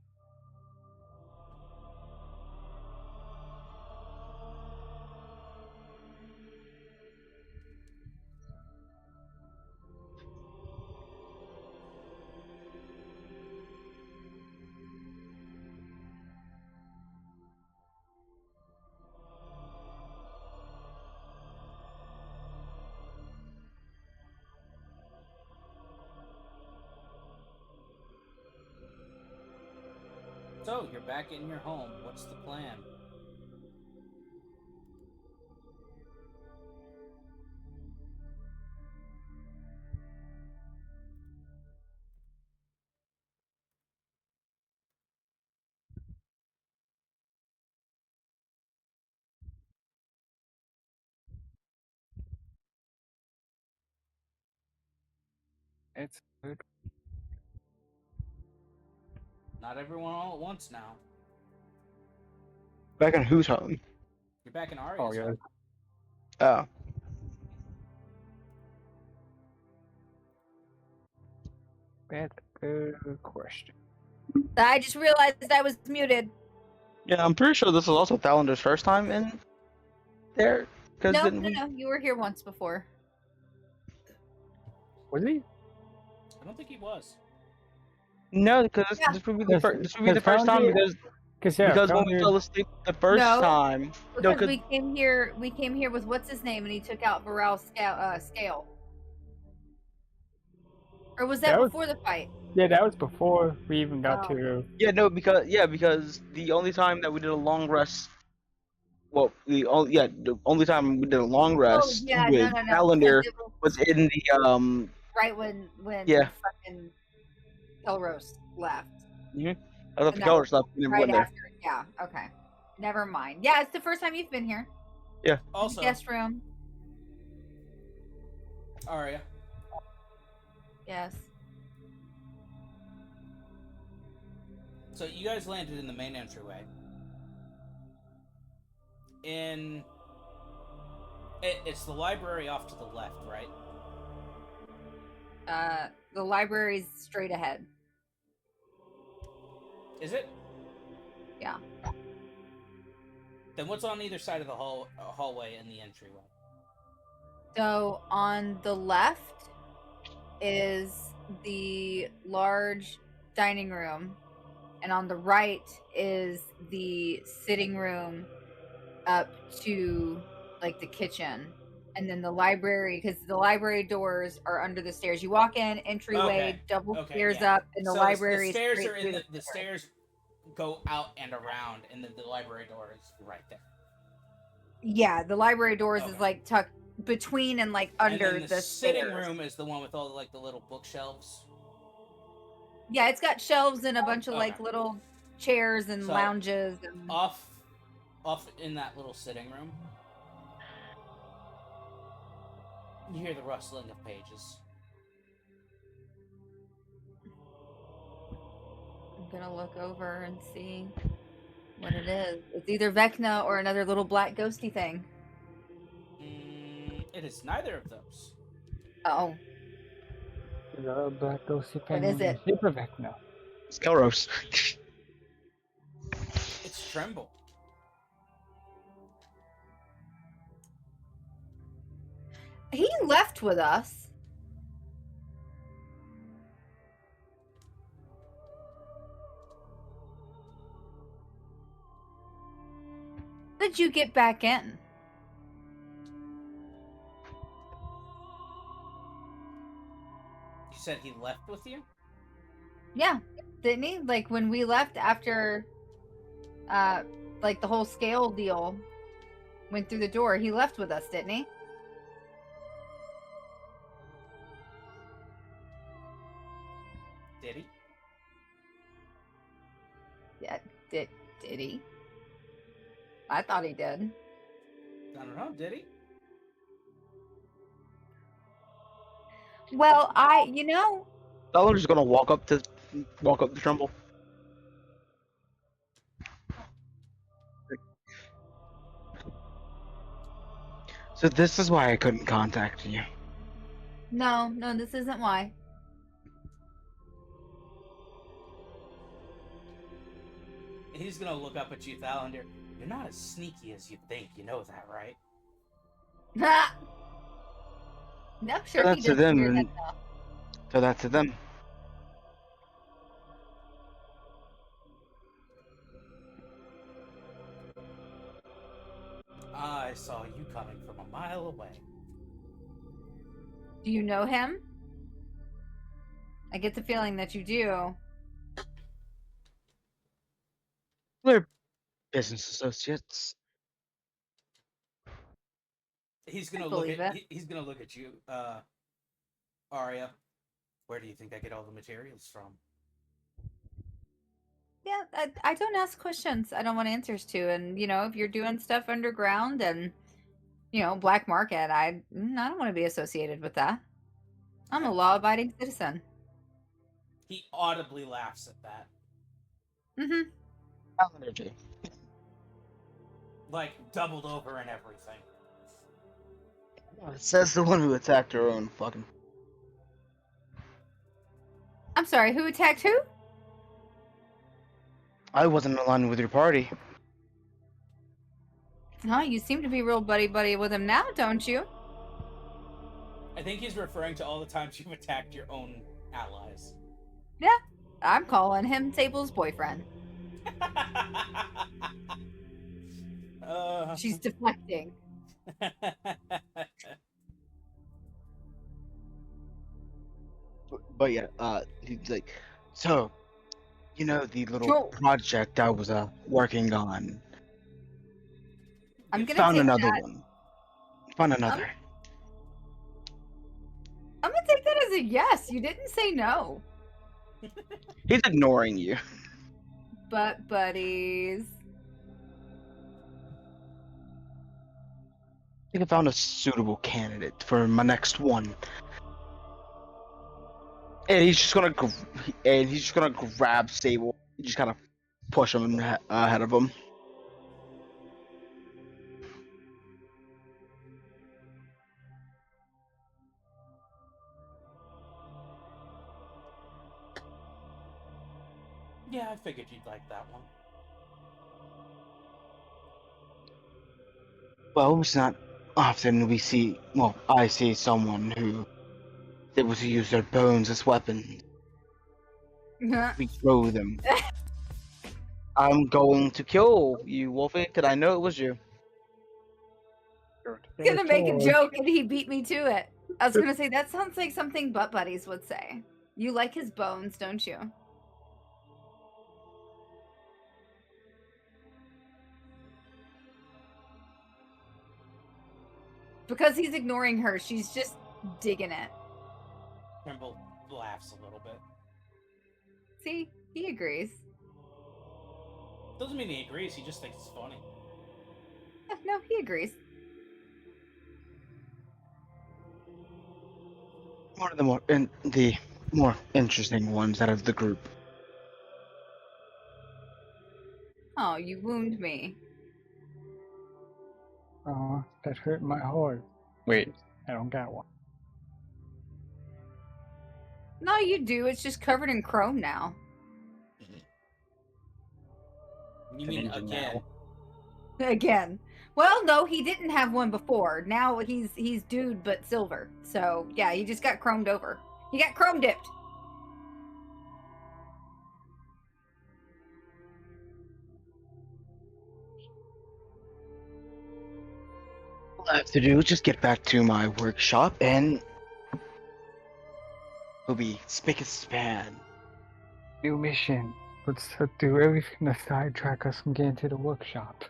Speaker 2: So, you're back in your home. What's the plan?
Speaker 6: It's good.
Speaker 2: Not everyone all at once now.
Speaker 3: Back in whose home?
Speaker 2: You're back in
Speaker 6: Oh,
Speaker 2: Aria's
Speaker 6: yeah.
Speaker 2: home.
Speaker 3: Oh.
Speaker 6: That's a good question.
Speaker 1: I just realized I was muted.
Speaker 3: Yeah, I'm pretty sure this is also Thalander's first time in there. Because
Speaker 1: No,
Speaker 3: didn't
Speaker 1: no,
Speaker 3: we?
Speaker 1: no. You were here once before.
Speaker 6: Was he?
Speaker 2: I don't think he was.
Speaker 3: No, because
Speaker 1: Yeah.
Speaker 3: this would be the
Speaker 6: Because-
Speaker 3: first. This would be the
Speaker 6: because
Speaker 3: first time
Speaker 6: Founder-
Speaker 3: because
Speaker 6: yeah,
Speaker 3: because when we
Speaker 6: Founder-
Speaker 3: fell asleep the first
Speaker 1: No,
Speaker 3: time. No,
Speaker 1: Because we came here with what's his name, and he took out Varel's scale. Or was that
Speaker 6: That was-
Speaker 1: before the fight?
Speaker 6: Yeah, that was before we even got
Speaker 1: Oh.
Speaker 6: to.
Speaker 3: Yeah, no, because the only time that we did a long rest, well, the only time we did a long rest
Speaker 1: yeah,
Speaker 3: with
Speaker 1: no.
Speaker 3: Calendar
Speaker 1: Because it
Speaker 3: was in the
Speaker 1: right when
Speaker 3: Yeah.
Speaker 1: fucking Kelros left.
Speaker 3: I thought the
Speaker 1: And that
Speaker 3: color
Speaker 1: was
Speaker 3: stuff never
Speaker 1: right
Speaker 3: went there.
Speaker 1: after. Yeah. Okay. Never mind. Yeah, it's the first time you've been here.
Speaker 2: Also,
Speaker 1: Guest room.
Speaker 2: Aria,
Speaker 1: Yes.
Speaker 2: so you guys landed in the main entryway. It's the library off to the left, right?
Speaker 1: The library's straight ahead.
Speaker 2: Is it?
Speaker 1: Yeah.
Speaker 2: Then what's on either side of the hallway and the entryway?
Speaker 1: So on the left is the large dining room, and on the right is the sitting room up to like the kitchen, and then the library, because the library doors are under the stairs. You walk in, entryway,
Speaker 2: Okay,
Speaker 1: double
Speaker 2: okay,
Speaker 1: stairs
Speaker 2: yeah.
Speaker 1: up, and the
Speaker 2: So
Speaker 1: library
Speaker 2: the stairs
Speaker 1: straight
Speaker 2: are in
Speaker 1: through
Speaker 2: the stairs go out and around, and then the library door is right there.
Speaker 1: Yeah, the library doors
Speaker 2: Okay.
Speaker 1: is like tucked between and like
Speaker 2: And
Speaker 1: under
Speaker 2: then the sitting
Speaker 1: stairs.
Speaker 2: room is the one with all the little bookshelves.
Speaker 1: Yeah, it's got shelves and a bunch of like
Speaker 2: Okay.
Speaker 1: little chairs and
Speaker 2: So,
Speaker 1: lounges. And...
Speaker 2: Off in that little sitting room, you hear the rustling of pages.
Speaker 1: I'm gonna look over and see what it is. It's either Vecna or another little black ghosty thing.
Speaker 2: It is neither of those.
Speaker 1: Oh,
Speaker 6: The Black Ghosty
Speaker 1: What is it?
Speaker 6: Super Vecna.
Speaker 3: It's Kelros.
Speaker 2: It's Tremble.
Speaker 1: he left with us. How did you get back in?
Speaker 2: You said he left with you?
Speaker 1: Yeah, didn't he? Like when we left after, like the whole scale deal went through the door, he left with us, didn't he?
Speaker 2: Did he?
Speaker 1: Yeah, did he? I thought he did.
Speaker 2: I don't know. Did he?
Speaker 1: Well,
Speaker 3: Talander's gonna walk up to Trumbull. So this is why I couldn't contact you.
Speaker 1: No, this isn't why.
Speaker 2: He's gonna look up at you, Thalander. You're not as sneaky as you think. You know that, right?
Speaker 1: Ha! No,
Speaker 3: So
Speaker 1: sure he
Speaker 3: that's to
Speaker 1: does
Speaker 3: them,
Speaker 1: hear that
Speaker 3: and
Speaker 1: though.
Speaker 3: so that's to them.
Speaker 2: I saw you coming from a mile away.
Speaker 1: Do you know him? I get the feeling that you do.
Speaker 3: We're business associates.
Speaker 2: He's
Speaker 1: I
Speaker 2: gonna look
Speaker 1: believe
Speaker 2: at
Speaker 1: it.
Speaker 2: he's gonna look at you, Aria. Where do you think I get all the materials from?
Speaker 1: Yeah, I don't ask questions I don't want answers to. And, if you're doing stuff underground and, black market, I don't want to be associated with that. I'm a law abiding citizen.
Speaker 2: He audibly laughs at that.
Speaker 1: Mm-hmm.
Speaker 3: Energy.
Speaker 2: Like, doubled over and everything.
Speaker 3: Says the one who attacked her own fucking.
Speaker 1: I'm sorry, who attacked who?
Speaker 3: I wasn't aligned with your party.
Speaker 1: Oh, you seem to be real buddy-buddy with him now, don't you?
Speaker 2: I think he's referring to all the times you've attacked your own allies.
Speaker 1: Yeah, I'm calling him Sable's boyfriend. She's deflecting.
Speaker 3: But yeah, he's like, so, the little
Speaker 1: Sure.
Speaker 3: project I was working on.
Speaker 1: I'm gonna
Speaker 3: Found
Speaker 1: take
Speaker 3: another
Speaker 1: that.
Speaker 3: one. Found another.
Speaker 1: I'm gonna take that as a yes. You didn't say no.
Speaker 3: He's ignoring you.
Speaker 1: But buddies.
Speaker 3: I think I found a suitable candidate for my next one. And he's just gonna grab Sable and just kind of push him ahead of him.
Speaker 2: Yeah, I figured you'd like that one.
Speaker 3: Well, it's not often I see someone who is able to use their bones as weapons. We throw them. I'm going to kill you, Wolfie, because I know it was you.
Speaker 1: Gonna make a joke and he beat me to it. I was gonna say that sounds like something butt buddies would say. You like his bones, don't you? Because he's ignoring her, she's just digging it.
Speaker 2: Trimble laughs a little bit.
Speaker 1: See, he agrees.
Speaker 2: Doesn't mean he agrees, he just thinks it's funny.
Speaker 1: No, he agrees.
Speaker 3: One of the more interesting ones out of the group.
Speaker 1: Oh, you wound me.
Speaker 6: Oh, that hurt my heart. Wait, I don't got one.
Speaker 1: No, you do. It's just covered in chrome now.
Speaker 2: You mean
Speaker 6: Even
Speaker 2: again?
Speaker 6: now.
Speaker 1: Again. Well, no, he didn't have one before. Now he's dude but silver. So yeah, he just got chromed over. He got chrome dipped.
Speaker 3: All I have to do is just get back to my workshop and we'll be spick and span.
Speaker 6: New mission. Let's do everything to sidetrack us from getting to the workshop.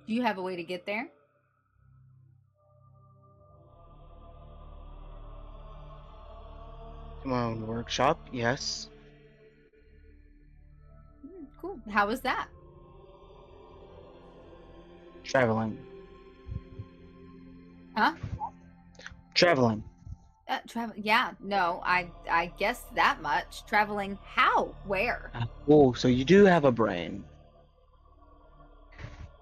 Speaker 1: Do you have a way to get there?
Speaker 3: To my own workshop, yes.
Speaker 1: Cool. How was that?
Speaker 3: Traveling.
Speaker 1: Huh?
Speaker 3: Traveling.
Speaker 1: Travel. Yeah, no, I guess that much. Traveling how? Where?
Speaker 3: Oh, so you do have a brain.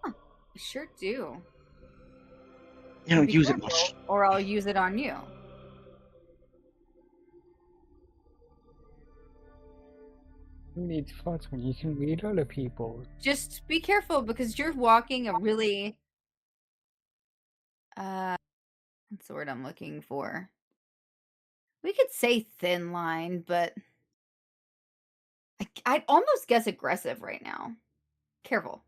Speaker 1: I sure do.
Speaker 3: You
Speaker 1: Now
Speaker 3: don't
Speaker 1: be
Speaker 3: use it
Speaker 1: careful,
Speaker 3: much.
Speaker 1: or I'll use it on you.
Speaker 6: Who needs thoughts when you can read other people?
Speaker 1: Just be careful because you're walking a really what's the word I'm looking for? We could say thin line, but I'd almost guess aggressive right now. Careful.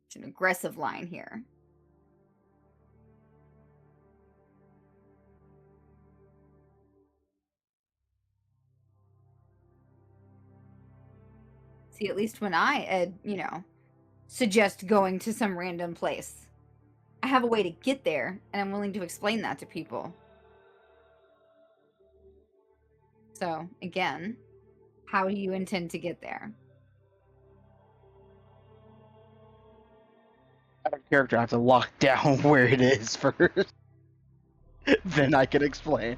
Speaker 1: It's an aggressive line here. See, at least when I, suggest going to some random place, I have a way to get there, and I'm willing to explain that to people. So, again, how do you intend to get there?
Speaker 3: Out of character, I have to lock down where it is first. Then I can explain.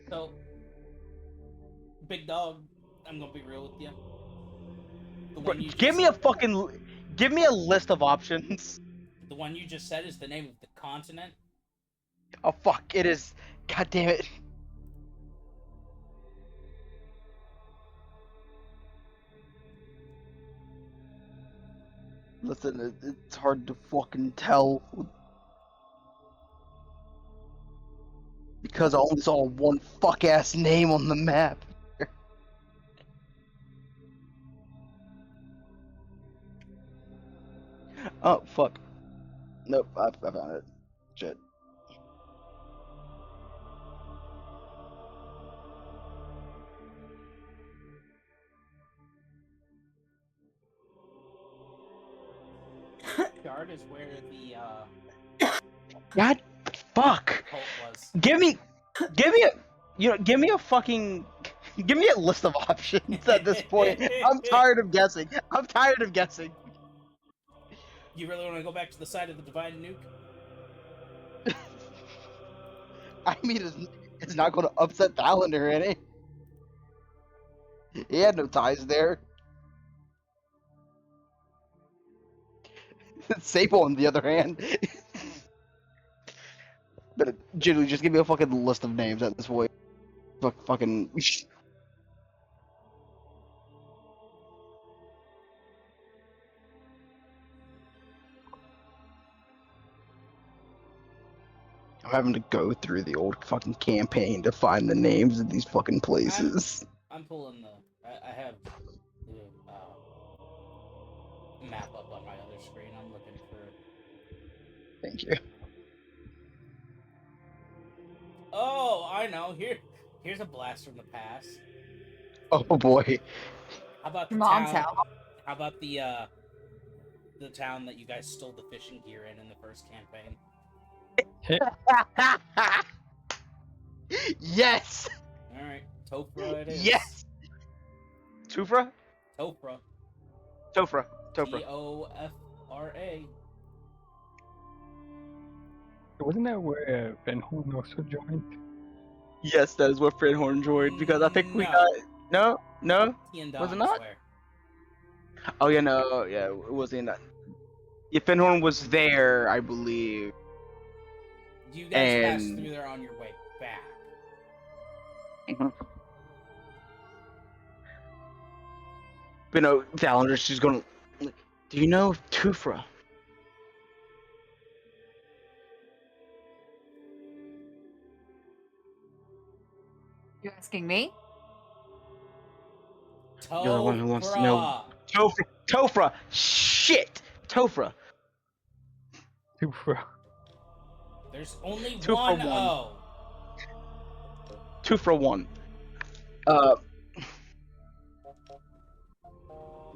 Speaker 2: So, big dog, I'm gonna be real with you. The one you
Speaker 3: Give
Speaker 2: just
Speaker 3: me a fucking. Give me a list of options.
Speaker 2: the one you just said is the name of the continent.
Speaker 3: Oh fuck! It is. God damn it! Listen, it's hard to fucking tell because I only saw one fuck ass name on the map. Oh fuck! Nope, I found it. Shit.
Speaker 2: Yard is where the
Speaker 3: God, fuck!
Speaker 2: cult was.
Speaker 3: Give me give me a fucking, give me a list of options at this point. I'm tired of guessing. I'm tired of guessing.
Speaker 2: You really want to go back to the side of the divine nuke?
Speaker 3: I mean, it's not going to upset Ballinger, any. He had no ties there. Sable, on the other hand. But generally, just give me a fucking list of names at this point. Fucking. I'm having to go through the old fucking campaign to find the names of these fucking places.
Speaker 2: I'm pulling the. I have the map up on my other screen. I'm looking for.
Speaker 3: Thank you.
Speaker 2: Oh, I know. Here's a blast from the past.
Speaker 3: Oh boy.
Speaker 2: How about the
Speaker 1: Your mom's
Speaker 2: town?
Speaker 1: house.
Speaker 2: How about the town that you guys stole the fishing gear in the first campaign?
Speaker 3: Yes.
Speaker 2: All right, Tofra it is.
Speaker 3: Yes. Tufra.
Speaker 2: Tofra.
Speaker 3: Tofra.
Speaker 2: Tofra.
Speaker 6: Wasn't that where Ben Horn also joined?
Speaker 3: Yes, that is what Fred Horn joined because I think we
Speaker 2: No.
Speaker 3: got no.
Speaker 2: Tiandon,
Speaker 3: Was it
Speaker 2: I
Speaker 3: not?
Speaker 2: swear.
Speaker 3: Oh yeah, no, yeah, it wasn't that. Yeah, Fenhorn was there, I believe.
Speaker 2: You guys passed
Speaker 3: And
Speaker 2: through there on your way back.
Speaker 3: but no, Valender, she's gonna. Do you know Tufra?
Speaker 1: You asking me?
Speaker 3: You're the one who wants to know. Tofra. Shit. Tofra.
Speaker 6: Super.
Speaker 2: There's only
Speaker 3: Two for
Speaker 2: one
Speaker 3: one.
Speaker 2: O.
Speaker 3: 2 for 1.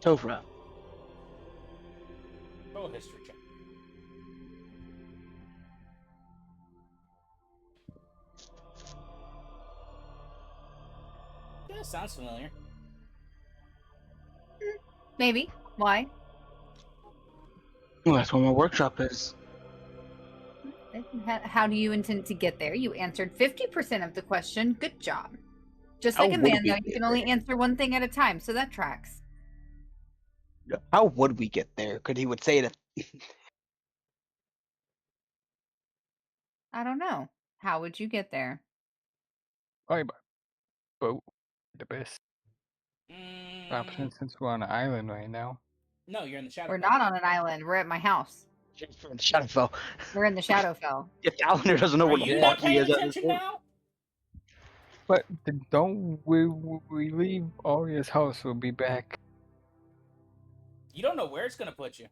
Speaker 3: Tofra.
Speaker 2: Roll a history check. Yeah, sounds familiar.
Speaker 1: Maybe. Why?
Speaker 3: Well, that's where my workshop is.
Speaker 1: How do you intend to get there? You answered 50% of the question. Good job. Just
Speaker 3: How
Speaker 1: like a
Speaker 3: would
Speaker 1: man,
Speaker 3: we
Speaker 1: though, you
Speaker 3: get
Speaker 1: can only
Speaker 3: there?
Speaker 1: answer one thing at a time, so that tracks.
Speaker 3: How would we get there? Could he would say that?
Speaker 1: I don't know. How would you get there?
Speaker 6: Probably by boat. The best option
Speaker 2: Mm,
Speaker 6: since we're on an island right now.
Speaker 2: no, you're in the shadow.
Speaker 1: We're not on an island. We're at my house.
Speaker 3: Shadowfell.
Speaker 1: We're in the Shadowfell.
Speaker 3: If Calendar doesn't know
Speaker 2: Are
Speaker 3: where the
Speaker 2: you
Speaker 3: fuck
Speaker 2: not
Speaker 3: he
Speaker 2: paying
Speaker 3: is at this
Speaker 2: attention
Speaker 3: point.
Speaker 2: now?
Speaker 6: But don't we leave Aria's house, we'll be back.
Speaker 2: You don't know where it's gonna put you.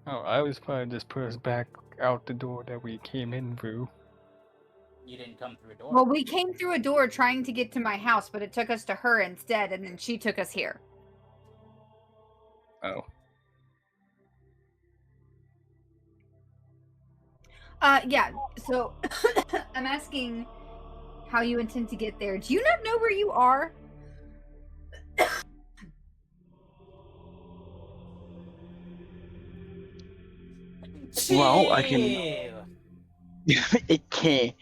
Speaker 6: Oh, I was probably just put us back out the door that we came in through.
Speaker 2: You didn't come through a door.
Speaker 1: Well, we came through a door trying to get to my house, but it took us to her instead, and then she took us here.
Speaker 6: Oh.
Speaker 1: Yeah, so I'm asking how you intend to get there. Do you not know where you are?
Speaker 3: Well, I can.
Speaker 2: Chill.
Speaker 3: It can't.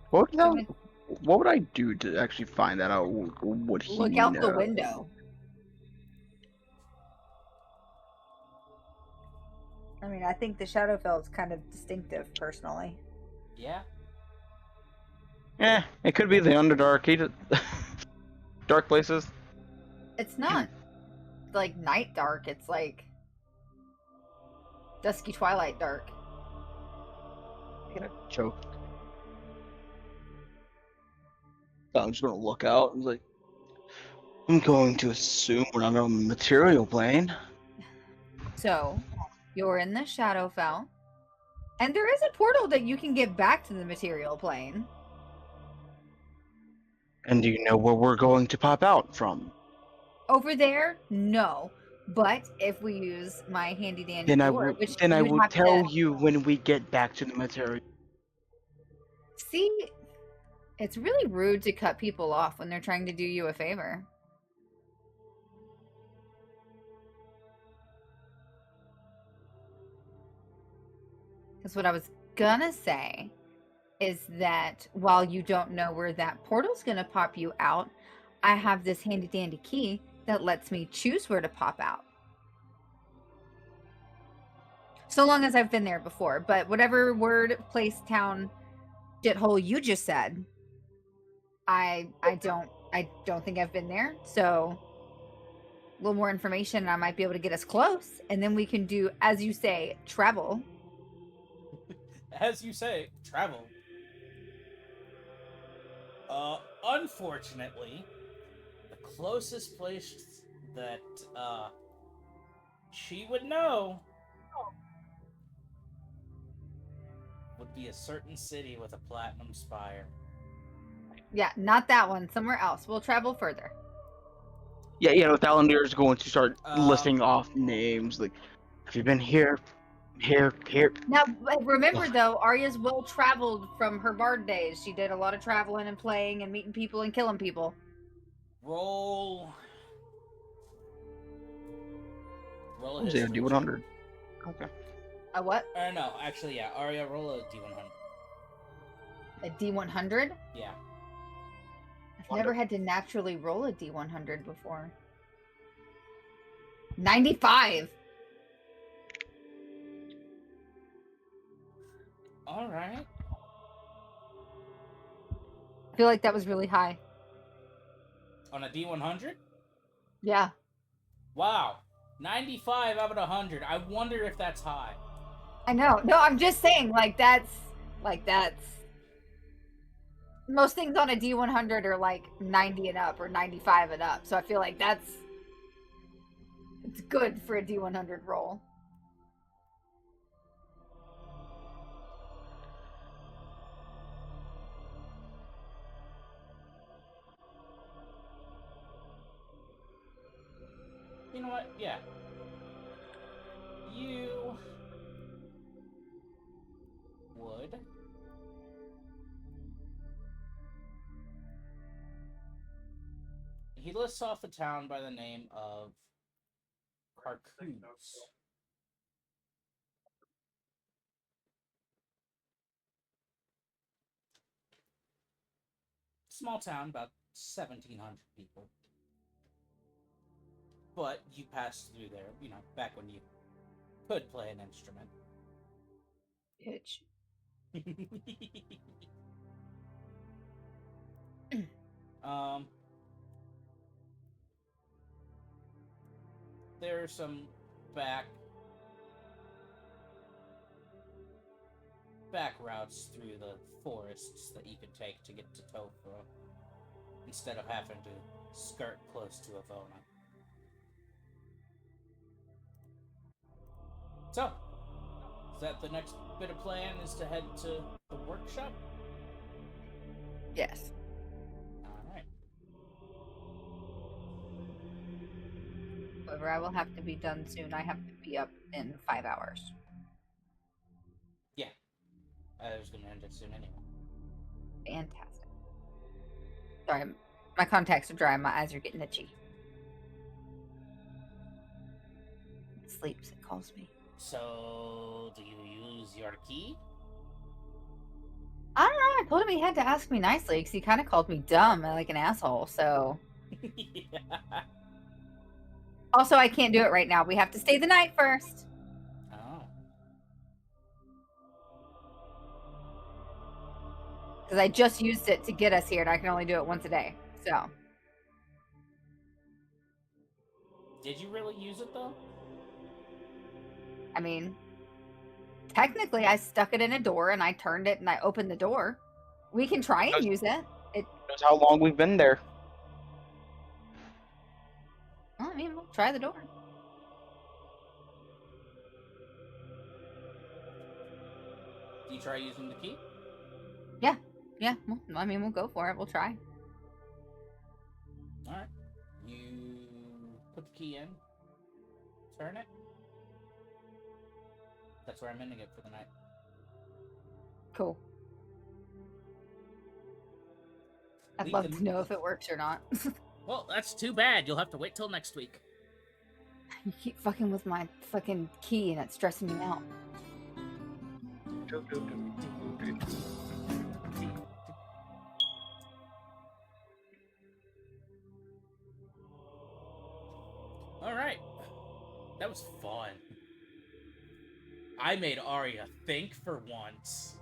Speaker 3: What would I do to actually find that out? Would he
Speaker 1: Look out the
Speaker 3: know?
Speaker 1: window. I mean, I think the Shadowfell is kind of distinctive, personally.
Speaker 2: Yeah.
Speaker 3: It could be the Underdark. Dark places.
Speaker 1: It's not like night dark, it's like dusky twilight dark.
Speaker 3: I'm gonna choke. I'm just gonna look out and like. I'm going to assume we're not on the material plane.
Speaker 1: So, you're in the Shadowfell, and there is a portal that you can get back to the material plane.
Speaker 3: And do you know where we're going to pop out from?
Speaker 1: Over there, no. But if we use my handy dandy
Speaker 3: Then I
Speaker 1: door,
Speaker 3: will.
Speaker 1: which
Speaker 3: Then I
Speaker 1: you would
Speaker 3: will
Speaker 1: have
Speaker 3: tell
Speaker 1: to
Speaker 3: you when we get back to the material.
Speaker 1: see, it's really rude to cut people off when they're trying to do you a favor. Because what I was gonna say is that while you don't know where that portal's gonna pop you out, I have this handy dandy key that lets me choose where to pop out. So long as I've been there before, but whatever word, place, town, shithole you just said, I don't think I've been there. So a little more information and I might be able to get us close, and then we can do, as you say, travel.
Speaker 2: As you say, travel. Unfortunately, the closest place that she would know would be a certain city with a platinum spire.
Speaker 1: Yeah, not that one. Somewhere else. We'll travel further.
Speaker 3: Yeah, Thalandir is going to start
Speaker 2: Um,
Speaker 3: listing off names. Like, have you been here? Here.
Speaker 1: Now, remember though, Arya's well traveled from her bard days. She did a lot of traveling and playing and meeting people and killing people.
Speaker 2: Roll a
Speaker 3: What was it?
Speaker 2: history check.
Speaker 3: D100. Okay.
Speaker 1: A what?
Speaker 2: No, actually, yeah. Aria, roll a d100.
Speaker 1: A D100?
Speaker 2: Yeah.
Speaker 1: I've never had to naturally roll a D100 before. 95.
Speaker 2: All right.
Speaker 1: I feel like that was really high.
Speaker 2: On a d100?
Speaker 1: Yeah.
Speaker 2: Wow. 95 out of 100. I wonder if that's high.
Speaker 1: I know. No, I'm just saying, that's most things on a D100 are like 90 and up or 95 and up. So I feel like it's good for a D100 roll.
Speaker 2: You know what? Yeah. You would he lists off a town by the name of Carcoos. Small town, about 1,700 people. But you passed through there, back when you could play an instrument.
Speaker 1: Bitch.
Speaker 2: There are some back routes through the forests that you could take to get to Tofra, instead of having to skirt close to Avona. So, is that the next bit of plan, is to head to the workshop?
Speaker 1: Yes.
Speaker 2: Alright.
Speaker 1: However, I will have to be done soon. I have to be up in 5 hours.
Speaker 2: Yeah. I was going to end it soon anyway.
Speaker 1: Fantastic. Sorry, my contacts are dry. My eyes are getting itchy. It sleeps. It calls me.
Speaker 2: So, do you use your key?
Speaker 1: I don't know. I told him he had to ask me nicely because he kind of called me dumb and like an asshole. So.
Speaker 2: Yeah.
Speaker 1: Also, I can't do it right now. We have to stay the night first.
Speaker 2: Oh.
Speaker 1: Because I just used it to get us here, and I can only do it once a day. So.
Speaker 2: Did you really use it, though?
Speaker 1: I mean, technically, I stuck it in a door, and I turned it, and I opened the door. We can try and use it.
Speaker 3: That's how long we've been there.
Speaker 1: Well, I mean, we'll try the door.
Speaker 2: Do you try using the key?
Speaker 1: Yeah, well, I mean, we'll go for it. We'll try.
Speaker 2: Alright. You put the key in, turn it. That's where I'm ending it for the night.
Speaker 1: Cool. I'd
Speaker 2: Leave
Speaker 1: love
Speaker 2: them-
Speaker 1: to know if it works or not.
Speaker 2: Well, that's too bad. You'll have to wait till next week.
Speaker 1: You keep fucking with my fucking key, and it's stressing me out.
Speaker 2: Alright. That was fun. I made Aria think for once.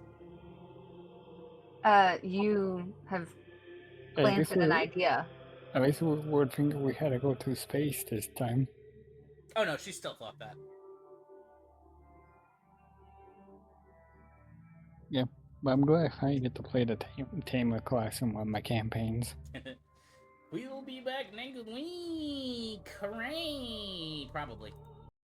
Speaker 1: You have
Speaker 6: At least
Speaker 1: planted an idea.
Speaker 6: At least we would think we had to go to space this time.
Speaker 2: Oh no, she still thought that.
Speaker 6: Yeah, but I'm glad I get to play the Tamer class in one of my campaigns.
Speaker 2: We will be back next week. Hooray! Probably.